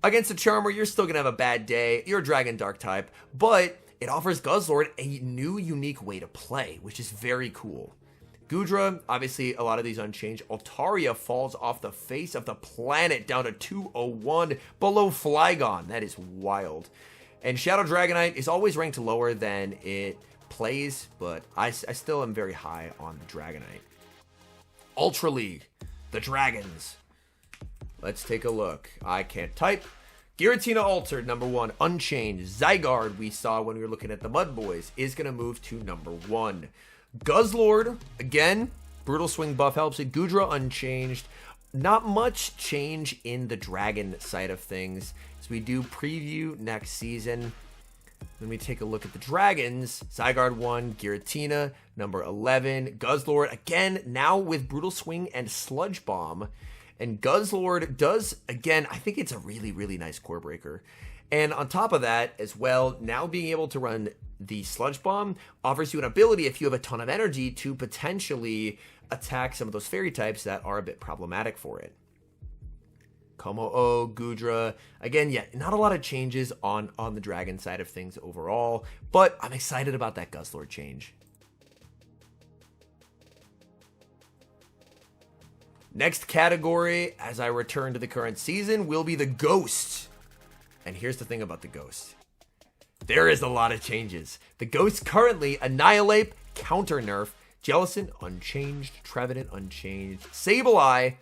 Against a Charmer, you're still going to have a bad day. You're a Dragon Dark type, but it offers Guzzlord a new unique way to play, which is very cool. Goodra, obviously a lot of these unchanged. Altaria falls off the face of the planet down to 201 below Flygon. That is wild. And Shadow Dragonite is always ranked lower than it plays, but I still am very high on the Dragonite. Ultra League, the Dragons. Let's take a look. I can't type. Giratina Altered, number 1, unchanged. Zygarde, we saw when we were looking at the Mud Boys, is going to move to number 1. Guzzlord, again, Brutal Swing buff helps it. Goodra unchanged. Not much change in the Dragon side of things. As we do preview next season, when we take a look at the Dragons, Zygarde 1, Giratina, number 11. Guzzlord, again, now with Brutal Swing and Sludge Bomb. And Guzzlord does, again, I think it's a really, really nice core breaker. And on top of that, as well, now being able to run the Sludge Bomb offers you an ability, if you have a ton of energy, to potentially attack some of those fairy types that are a bit problematic for it. Komo-O, Goodra, again, yeah, not a lot of changes on the Dragon side of things overall, but I'm excited about that Guzzlord change. Next category, as I return to the current season, will be the Ghost. And here's the thing about the Ghost. There is a lot of changes. The Ghost currently Annihilate, Counter Nerf, Jellicent unchanged, Trevenant unchanged, Sableye,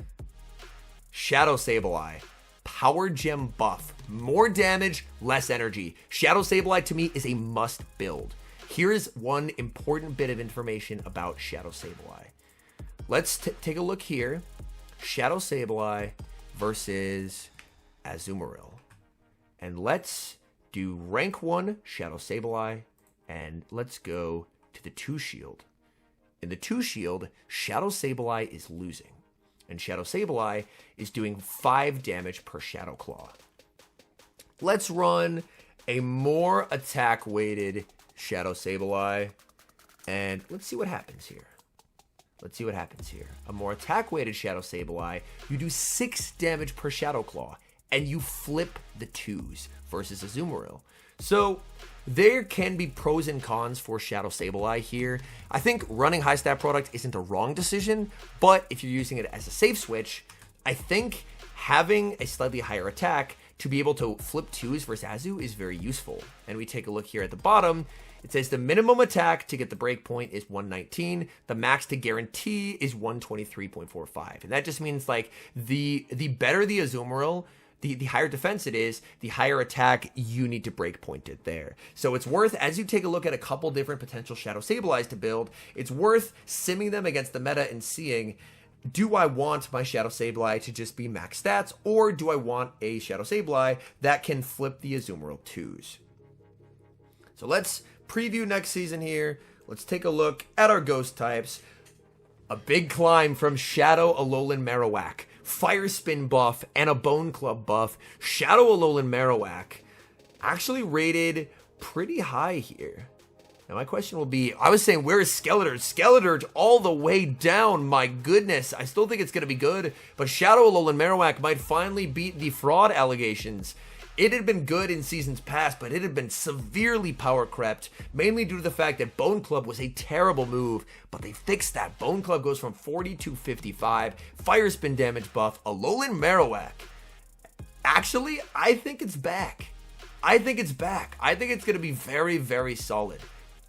Shadow Sableye, Power Gem buff, more damage, less energy. Shadow Sableye to me is a must build. Here is one important bit of information about Shadow Sableye. Let's take a look here. Shadow Sableye versus Azumarill. And let's do rank 1 Shadow Sableye, and let's go to the 2 shield. In the 2 shield, Shadow Sableye is losing, and Shadow Sableye is doing 5 damage per Shadow Claw. Let's run a more attack-weighted Shadow Sableye, and let's see what happens here. A more attack-weighted Shadow Sableye, you do 6 damage per Shadow Claw, and you flip the 2s versus Azumarill. So there can be pros and cons for Shadow Sableye here. I think running high stat product isn't a wrong decision, but if you're using it as a safe switch, I think having a slightly higher attack to be able to flip 2s versus Azu is very useful. And we take a look here at the bottom. It says the minimum attack to get the breakpoint is 119. The max to guarantee is 123.45. And that just means like the better the Azumarill, the higher defense it is, the higher attack you need to breakpoint it there. So it's worth, as you take a look at a couple different potential Shadow Sableyes to build, it's worth simming them against the meta and seeing, do I want my Shadow Sableye to just be max stats, or do I want a Shadow Sableye that can flip the Azumarill 2s? So let's preview next season here. Let's take a look at our Ghost types. A big climb from Shadow Alolan Marowak, Fire Spin buff, and a Bone Club buff. Shadow Alolan Marowak actually rated pretty high here. Now my question will be, I was saying, where is Skeledirge? Skeledirge all the way down, my goodness. I still think it's going to be good, but Shadow Alolan Marowak might finally beat the fraud allegations. It had been good in seasons past, but it had been severely power crept, mainly due to the fact that Bone Club was a terrible move, but they fixed that. Bone Club goes from 40 to 55, Fire Spin damage buff, Alolan Marowak. Actually, I think it's back. I think it's going to be very, very solid.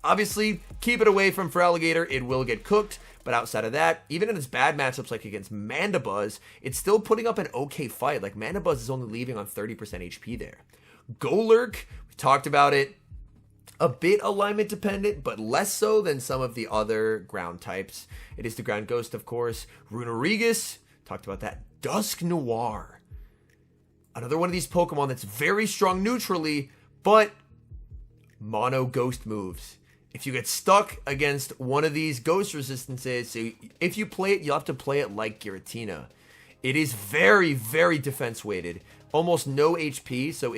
Obviously, keep it away from Feraligatr, it will get cooked, but outside of that, even in its bad matchups like against Mandibuzz, it's still putting up an okay fight. Like, Mandibuzz is only leaving on 30% HP there. Golurk, we talked about it, a bit alignment dependent, but less so than some of the other ground types. It is the Ground Ghost, of course. Runerigus, talked about that. Dusknoir, another one of these Pokemon that's very strong neutrally, but mono ghost moves. If you get stuck against one of these ghost resistances, so if you play it, you'll have to play it like Giratina. It is very, very defense weighted. Almost no HP, so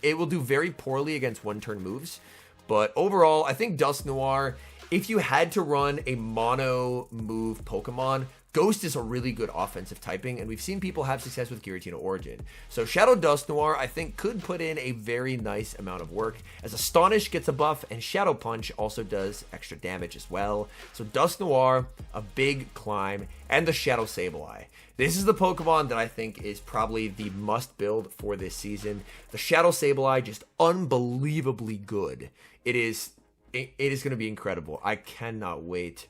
it will do very poorly against one-turn moves. But overall, I think Dusknoir, if you had to run a mono move Pokemon, Ghost is a really good offensive typing, and we've seen people have success with Giratina Origin. So Shadow Dusknoir, I think, could put in a very nice amount of work, as Astonish gets a buff, and Shadow Punch also does extra damage as well. So Dusknoir, a big climb, and the Shadow Sableye. This is the Pokemon that I think is probably the must build for this season. The Shadow Sableye, just unbelievably good. It is going to be incredible. I cannot wait.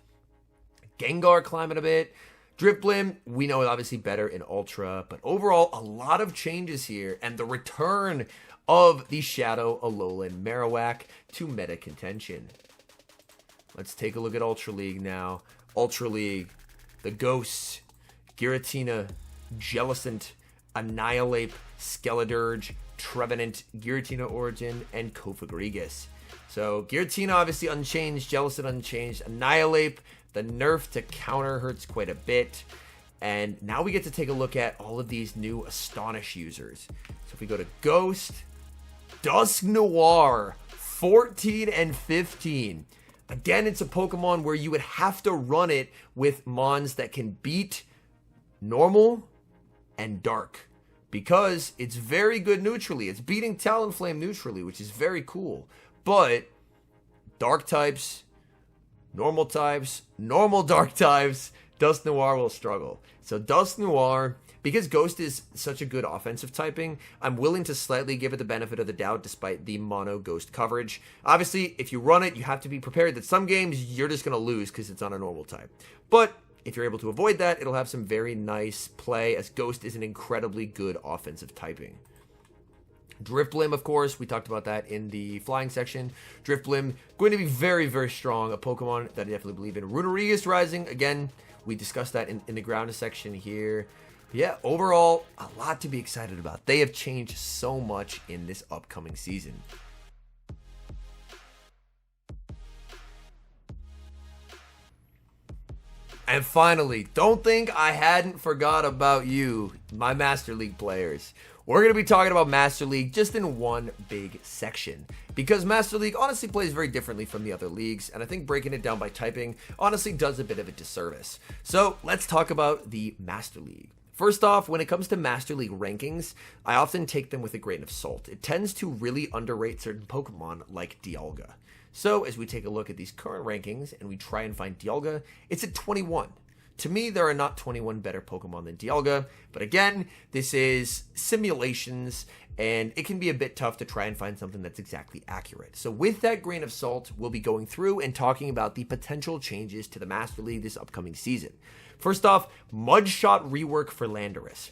Gengar climbing a bit. Drifblim, we know obviously better in Ultra, but overall, a lot of changes here, and the return of the Shadow Alolan Marowak to meta contention. Let's take a look at Ultra League now. Ultra League, the Ghosts, Giratina, Jellicent, Annihilate, Skeledirge, Trevenant, Giratina Origin, and Kofagrigus. So Giratina obviously unchanged, Jellicent unchanged, Annihilate, the nerf to counter hurts quite a bit. And now we get to take a look at all of these new Astonish users. So if we go to Ghost, Dusknoir, 14 and 15. Again, it's a Pokemon where you would have to run it with Mons that can beat Normal and Dark, because it's very good neutrally. It's beating Talonflame neutrally, which is very cool. But Dark types, normal types, normal Dark types, Dusknoir will struggle. So Dusknoir, because Ghost is such a good offensive typing, I'm willing to slightly give it the benefit of the doubt despite the mono Ghost coverage. Obviously, if you run it, you have to be prepared that some games you're just going to lose because it's on a normal type. But if you're able to avoid that, it'll have some very nice play, as Ghost is an incredibly good offensive typing. Drifblim, of course, we talked about that in the flying section. Drifblim, going to be very, very strong. A Pokemon that I definitely believe in. Runerigus Rising, again, we discussed that in the ground section here. Yeah, overall, a lot to be excited about. They have changed so much in this upcoming season. And finally, don't think I hadn't forgot about you, my Master League players. We're going to be talking about Master League just in one big section, because Master League honestly plays very differently from the other leagues, and I think breaking it down by typing honestly does a bit of a disservice. So let's talk about the Master League. First off, when it comes to Master League rankings, I often take them with a grain of salt. It tends to really underrate certain Pokemon like Dialga. So as we take a look at these current rankings and we try and find Dialga, it's at 21. To me, there are not 21 better Pokemon than Dialga, but again, this is simulations, and it can be a bit tough to try and find something that's exactly accurate. So with that grain of salt, we'll be going through and talking about the potential changes to the Master League this upcoming season. First off, Mudshot rework for Landorus.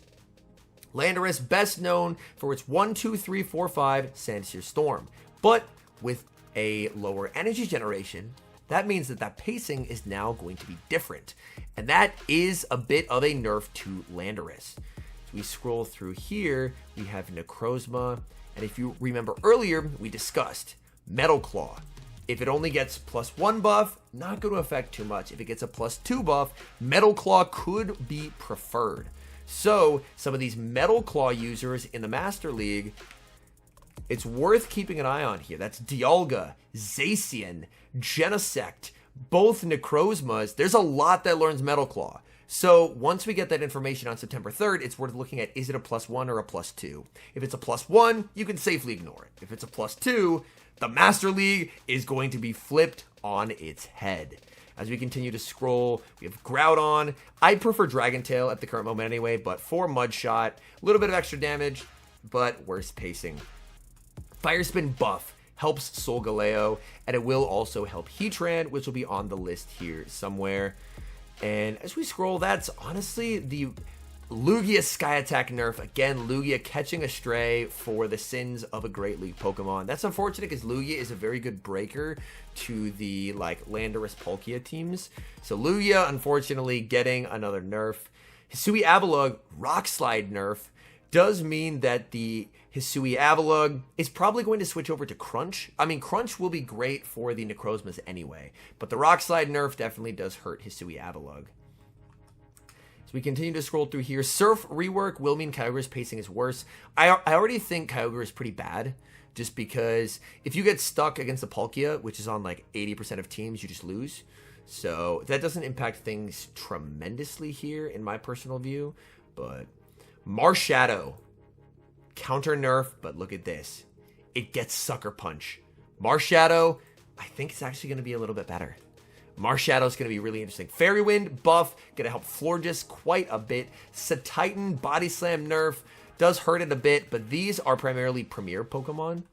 Landorus, best known for its 1, 2, 3, 4, 5 Sandsear Storm, but with a lower energy generation, that means that pacing is now going to be different. And that is a bit of a nerf to Landorus. As we scroll through here, we have Necrozma. And if you remember earlier, we discussed Metal Claw. If it only gets +1 buff, not going to affect too much. If it gets a +2 buff, Metal Claw could be preferred. So some of these Metal Claw users in the Master League, it's worth keeping an eye on here. That's Dialga, Zacian, Genesect, both Necrozmas. There's a lot that learns Metal Claw. So once we get that information on September 3rd, it's worth looking at, is it a +1 or a +2? If it's a +1, you can safely ignore it. If it's a +2, the Master League is going to be flipped on its head. As we continue to scroll, we have Groudon. I prefer Dragon Tail at the current moment anyway, but for Mud Shot, a little bit of extra damage, but worse pacing. Fire Spin buff helps Solgaleo, and it will also help Heatran, which will be on the list here somewhere. And as we scroll, that's honestly the Lugia Sky Attack nerf. Again, Lugia catching a stray for the sins of a Great League Pokemon. That's unfortunate because Lugia is a very good breaker to the Landorus Palkia teams. So Lugia, unfortunately, getting another nerf. Hisui Avalugg Rock Slide nerf does mean that the Hisui Avalugg is probably going to switch over to Crunch. I mean, Crunch will be great for the Necrozmas anyway, but the Rock Slide nerf definitely does hurt Hisui Avalugg. As we continue to scroll through here, Surf rework will mean Kyogre's pacing is worse. I already think Kyogre is pretty bad, just because if you get stuck against the Palkia, which is on 80% of teams, you just lose. So that doesn't impact things tremendously here in my personal view, but Marshadow, counter nerf, but look at this. It gets Sucker Punch. Marshadow, I think it's actually going to be a little bit better. Marshadow is going to be really interesting. Fairy Wind buff, going to help Florges quite a bit. Satitan Body Slam nerf does hurt it a bit, but these are primarily Premier Pokemon,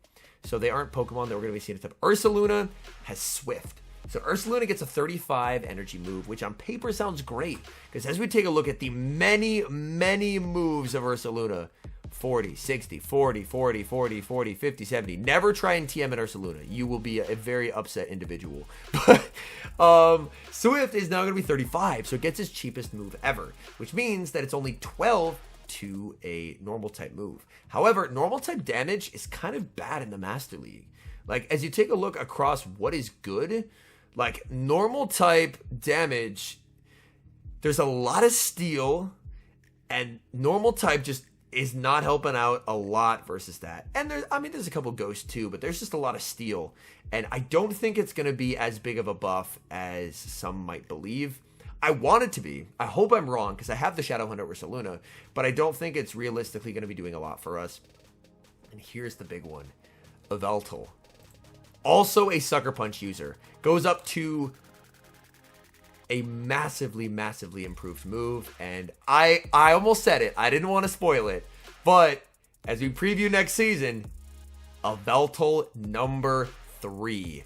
so they aren't Pokemon that we're going to be seeing. Ursaluna has Swift. So Ursaluna gets a 35 energy move, which on paper sounds great, because as we take a look at the many, many moves of Ursaluna, 40, 60, 40, 40, 40, 40, 50, 70. Never try and TM at Ursaluna. You will be a very upset individual. But Swift is now going to be 35, so it gets its cheapest move ever, which means that it's only 12 to a normal type move. However, normal type damage is kind of bad in the Master League. As you take a look across what is good, normal type damage, there's a lot of steel, and normal type just is not helping out a lot versus that. And there's a couple ghosts too, but there's just a lot of steel. And I don't think it's going to be as big of a buff as some might believe. I want it to be. I hope I'm wrong, because I have the Shadow Hunter Ursaluna, but I don't think it's realistically going to be doing a lot for us. And here's the big one. Yveltal. Also a Sucker Punch user. Goes up to a massively, massively improved move. And I almost said it. I didn't want to spoil it. But as we preview next season, Yveltal number 3.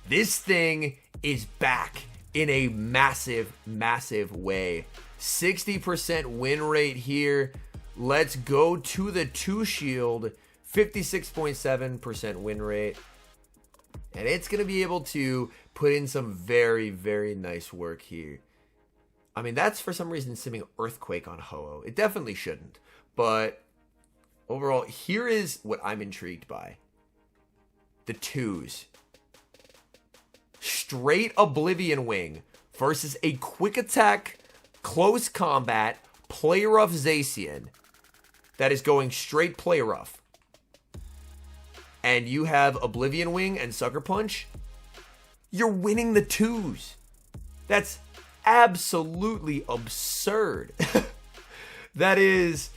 This thing is back in a massive, massive way. 60% win rate here. Let's go to the 2 shield. 56.7% win rate. And it's going to be able to put in some very, very nice work here. I mean, that's for some reason simming Earthquake on Ho-Oh. It definitely shouldn't. But overall, here is what I'm intrigued by. The 2s. Straight Oblivion Wing versus a quick attack, close combat, play rough Zacian that is going straight play rough. And you have Oblivion Wing and Sucker Punch, you're winning the 2s. That's absolutely absurd. That is,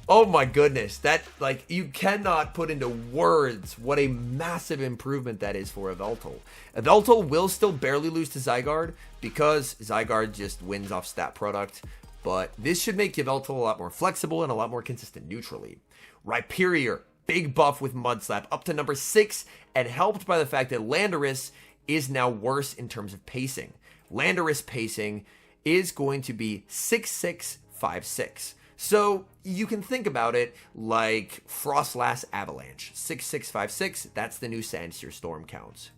oh my goodness. That, you cannot put into words what a massive improvement that is for Yveltal. Yveltal will still barely lose to Zygarde, because Zygarde just wins off stat product. But this should make Yveltal a lot more flexible and a lot more consistent neutrally. Rhyperior. Big buff with Mud Slap up to number 6, and helped by the fact that Landorus is now worse in terms of pacing. Landorus pacing is going to be 6-6-5-6. So you can think about it like Frostlass Avalanche. 6-6-5-6, that's the new Sandseer Storm counts.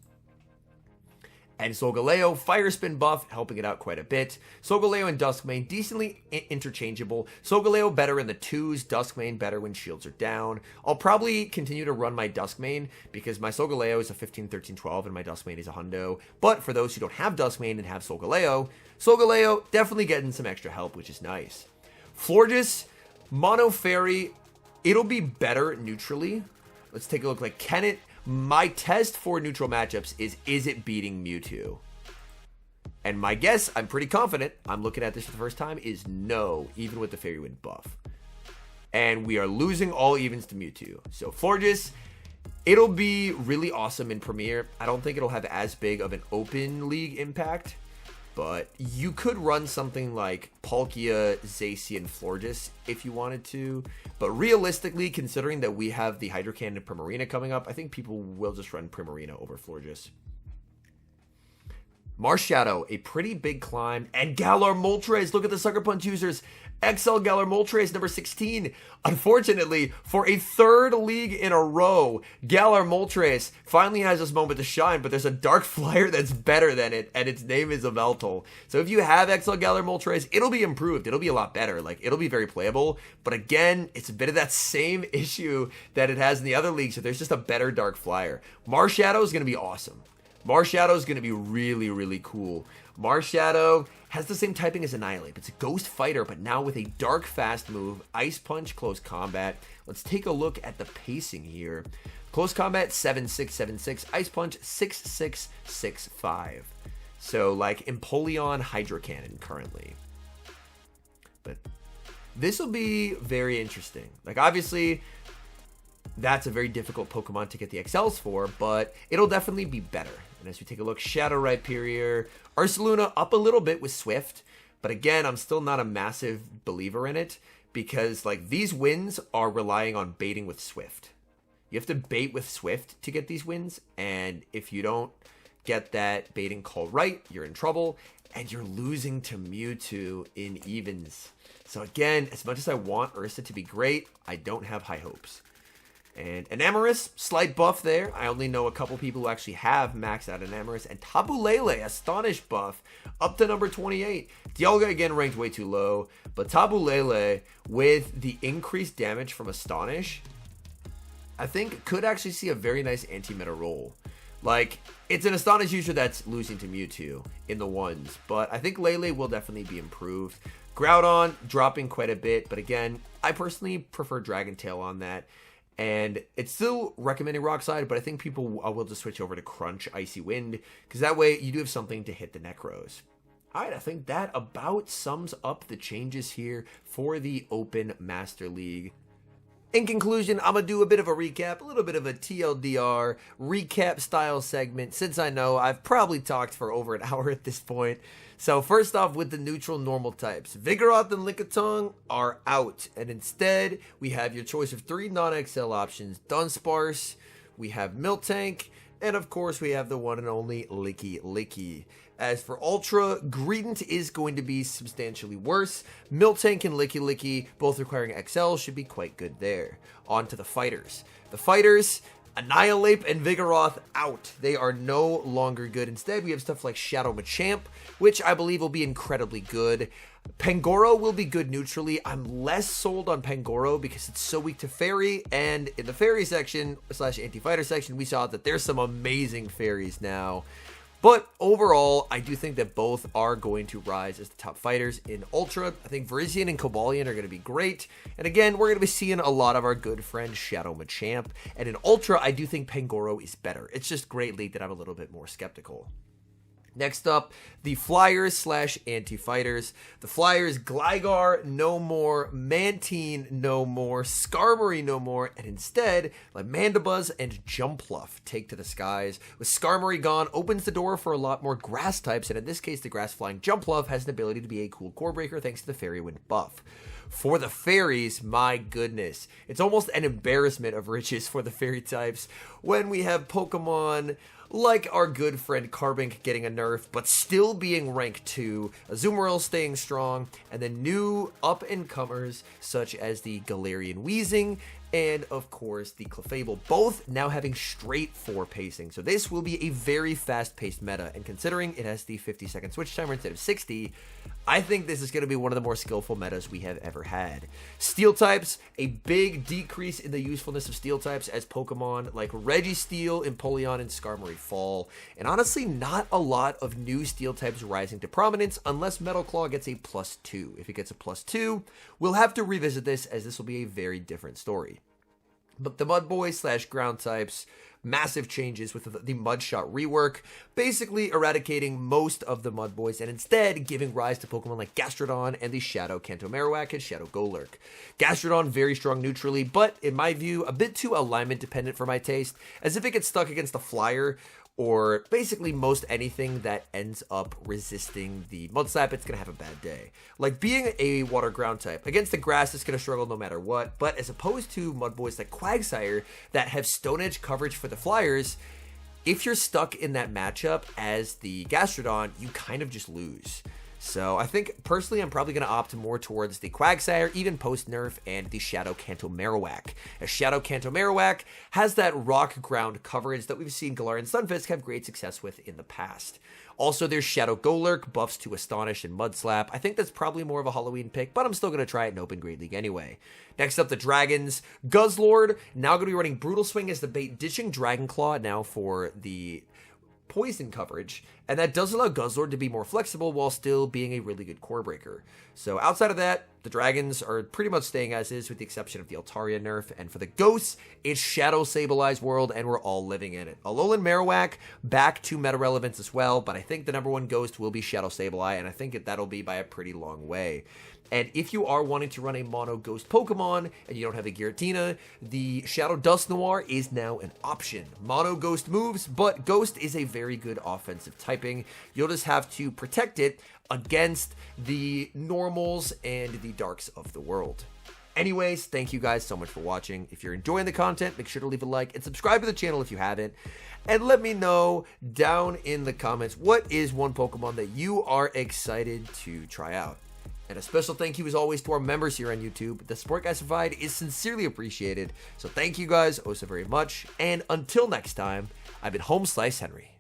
And Solgaleo, Fire Spin buff, helping it out quite a bit. Solgaleo and Duskmane, decently interchangeable. Solgaleo better in the 2s, Duskmane better when shields are down. I'll probably continue to run my Duskmane, because my Solgaleo is a 15, 13, 12, and my Duskmane is a hundo. But for those who don't have Duskmane and have Solgaleo, Solgaleo definitely getting some extra help, which is nice. Florges, Mono Fairy, it'll be better neutrally. Let's take a look. Like, can it... My test for neutral matchups is it beating Mewtwo? And my guess, I'm pretty confident, I'm looking at this for the first time, is no, even with the Fairy Wind buff. And we are losing all evens to Mewtwo. So Florges, it'll be really awesome in Premier. I don't think it'll have as big of an open league impact, but you could run something like Palkia, Zacian, Florges if you wanted to. But realistically, considering that we have the Hydro Cannon and Primarina coming up, I think people will just run Primarina over Florges. Marshadow, a pretty big climb, and Galar Moltres. Look at the Sucker Punch users. XL Galar Moltres, number 16. Unfortunately, for a third league in a row, Galar Moltres finally has this moment to shine, but there's a Dark Flyer that's better than it, and its name is Ameltal. So if you have XL Galar Moltres, it'll be improved. It'll be a lot better. Like, it'll be very playable. But again, it's a bit of that same issue that it has in the other leagues, so there's just a better Dark Flyer. Marshadow is going to be awesome. Marshadow is going to be really, really cool. Marshadow has the same typing as Annihilate. It's a Ghost Fighter, but now with a Dark Fast move, Ice Punch, Close Combat. Let's take a look at the pacing here. Close Combat, 7-6-7-6. Ice Punch, 6-6-6-5. So, like, Empoleon Hydro Cannon currently. But this will be very interesting. Like, obviously, that's a very difficult Pokemon to get the XLs for, but it'll definitely be better. And as we take a look, Shadow Rhyperior, Ursaluna up a little bit with Swift, but again, I'm still not a massive believer in it because, like, these wins are relying on baiting with Swift. You have to bait with Swift to get these wins, and if you don't get that baiting call right, you're in trouble, and you're losing to Mewtwo in evens. So again, as much as I want Ursa to be great, I don't have high hopes. And Enamorus, slight buff there. I only know a couple people who actually have maxed out Enamorus. And Tabulele, Astonish buff, up to number 28. Dialga, again, ranked way too low. But Tabulele, with the increased damage from Astonish, I think could actually see a very nice anti-meta role. Like, it's an Astonish user that's losing to Mewtwo in the ones. But I think Lele will definitely be improved. Groudon, dropping quite a bit. But again, I personally prefer Dragon Tail on that. And it's still recommending Rock Slide, but I think people will just switch over to Crunch, Icy Wind, because that way you do have something to hit the Necros. Alright, I think that about sums up the changes here for the Open Master League. In conclusion, I'm going to do a bit of a recap, a little bit of a TLDR recap style segment, since I know I've probably talked for over an hour at this point. So first off, with the neutral normal types, Vigoroth and Lickitung are out, and instead we have your choice of 3 non-XL options: Dunsparce, we have Miltank, and of course we have the one and only Licky. As for Ultra, Greedent is going to be substantially worse. Miltank and Licky, both requiring XL, should be quite good there. On to the fighters. The fighters, Annihilate and Vigoroth out. They are no longer good. Instead, we have stuff like Shadow Machamp, which I believe will be incredibly good. Pangoro will be good neutrally. I'm less sold on Pangoro because it's so weak to Fairy, and in the Fairy section / anti-fighter section, we saw that there's some amazing Fairies now. But overall, I do think that both are going to rise as the top fighters in Ultra. I think Virizion and Cobalion are going to be great. And again, we're going to be seeing a lot of our good friend Shadow Machamp. And in Ultra, I do think Pangoro is better. It's just Great League that I'm a little bit more skeptical. Next up, the Flyers / anti-fighters. The Flyers, Gligar, no more. Mantine, no more. Skarmory, no more. And instead, like Mandibuzz and Jumpluff take to the skies. With Skarmory gone, opens the door for a lot more grass types. And in this case, the grass-flying Jumpluff has an ability to be a cool core breaker thanks to the Fairy Wind buff. For the fairies, my goodness, it's almost an embarrassment of riches for the fairy types when we have Pokemon like our good friend Carbink getting a nerf, but still being ranked 2, Azumarill staying strong, and then new up-and-comers such as the Galarian Weezing, and of course the Clefable, both now having straight 4 pacing. So this will be a very fast-paced meta, and considering it has the 50-second switch timer instead of 60, I think this is going to be one of the more skillful metas we have ever had. Steel types, a big decrease in the usefulness of steel types as Pokemon like Registeel, Empoleon, and Skarmory fall, and honestly not a lot of new steel types rising to prominence unless Metal Claw gets a +2. If it gets a +2, we'll have to revisit this as this will be a very different story. But the Mud Boys / ground types, massive changes with the Mud Shot rework, basically eradicating most of the Mud Boys and instead giving rise to Pokemon like Gastrodon and the Shadow Kanto Marowak and Shadow Golurk. Gastrodon very strong neutrally, but in my view, a bit too alignment dependent for my taste, as if it gets stuck against a Flyer, or basically most anything that ends up resisting the Mud Slap, it's going to have a bad day. Like being a water ground type, against the grass, it's going to struggle no matter what, but as opposed to Mud Boys like Quagsire that have Stone Edge coverage for the Flyers, if you're stuck in that matchup as the Gastrodon, you kind of just lose. So I think, personally, I'm probably going to opt more towards the Quagsire, even post-nerf, and the Shadow Kanto Marowak. As Shadow Kanto Marowak has that rock ground coverage that we've seen Galar and Stunfisk have great success with in the past. Also, there's Shadow Golurk, buffs to Astonish and Mud Slap. I think that's probably more of a Halloween pick, but I'm still going to try it in Open Great League anyway. Next up, the Dragons. Guzzlord, now going to be running Brutal Swing as the bait, ditching Dragon Claw now for the poison coverage, and that does allow Guzzlord to be more flexible while still being a really good core breaker. So outside of that, the Dragons are pretty much staying as is with the exception of the Altaria nerf, and for the Ghosts, it's Shadow Sableye world, and we're all living in it. Alolan Marowak back to meta relevance as well, but I think the number one Ghost will be Shadow Sableye, and I think that'll be by a pretty long way. And if you are wanting to run a mono Ghost Pokemon and you don't have a Giratina, the Shadow Dusknoir is now an option. Mono Ghost moves, but Ghost is a very good offensive typing. You'll just have to protect it against the normals and the darks of the world. Anyways, thank you guys so much for watching. If you're enjoying the content, make sure to leave a like and subscribe to the channel if you haven't. And let me know down in the comments, what is one Pokemon that you are excited to try out? And a special thank you as always to our members here on YouTube. The support guys provide is sincerely appreciated. So thank you guys oh so very much. And until next time, I've been HomeSliceHenry.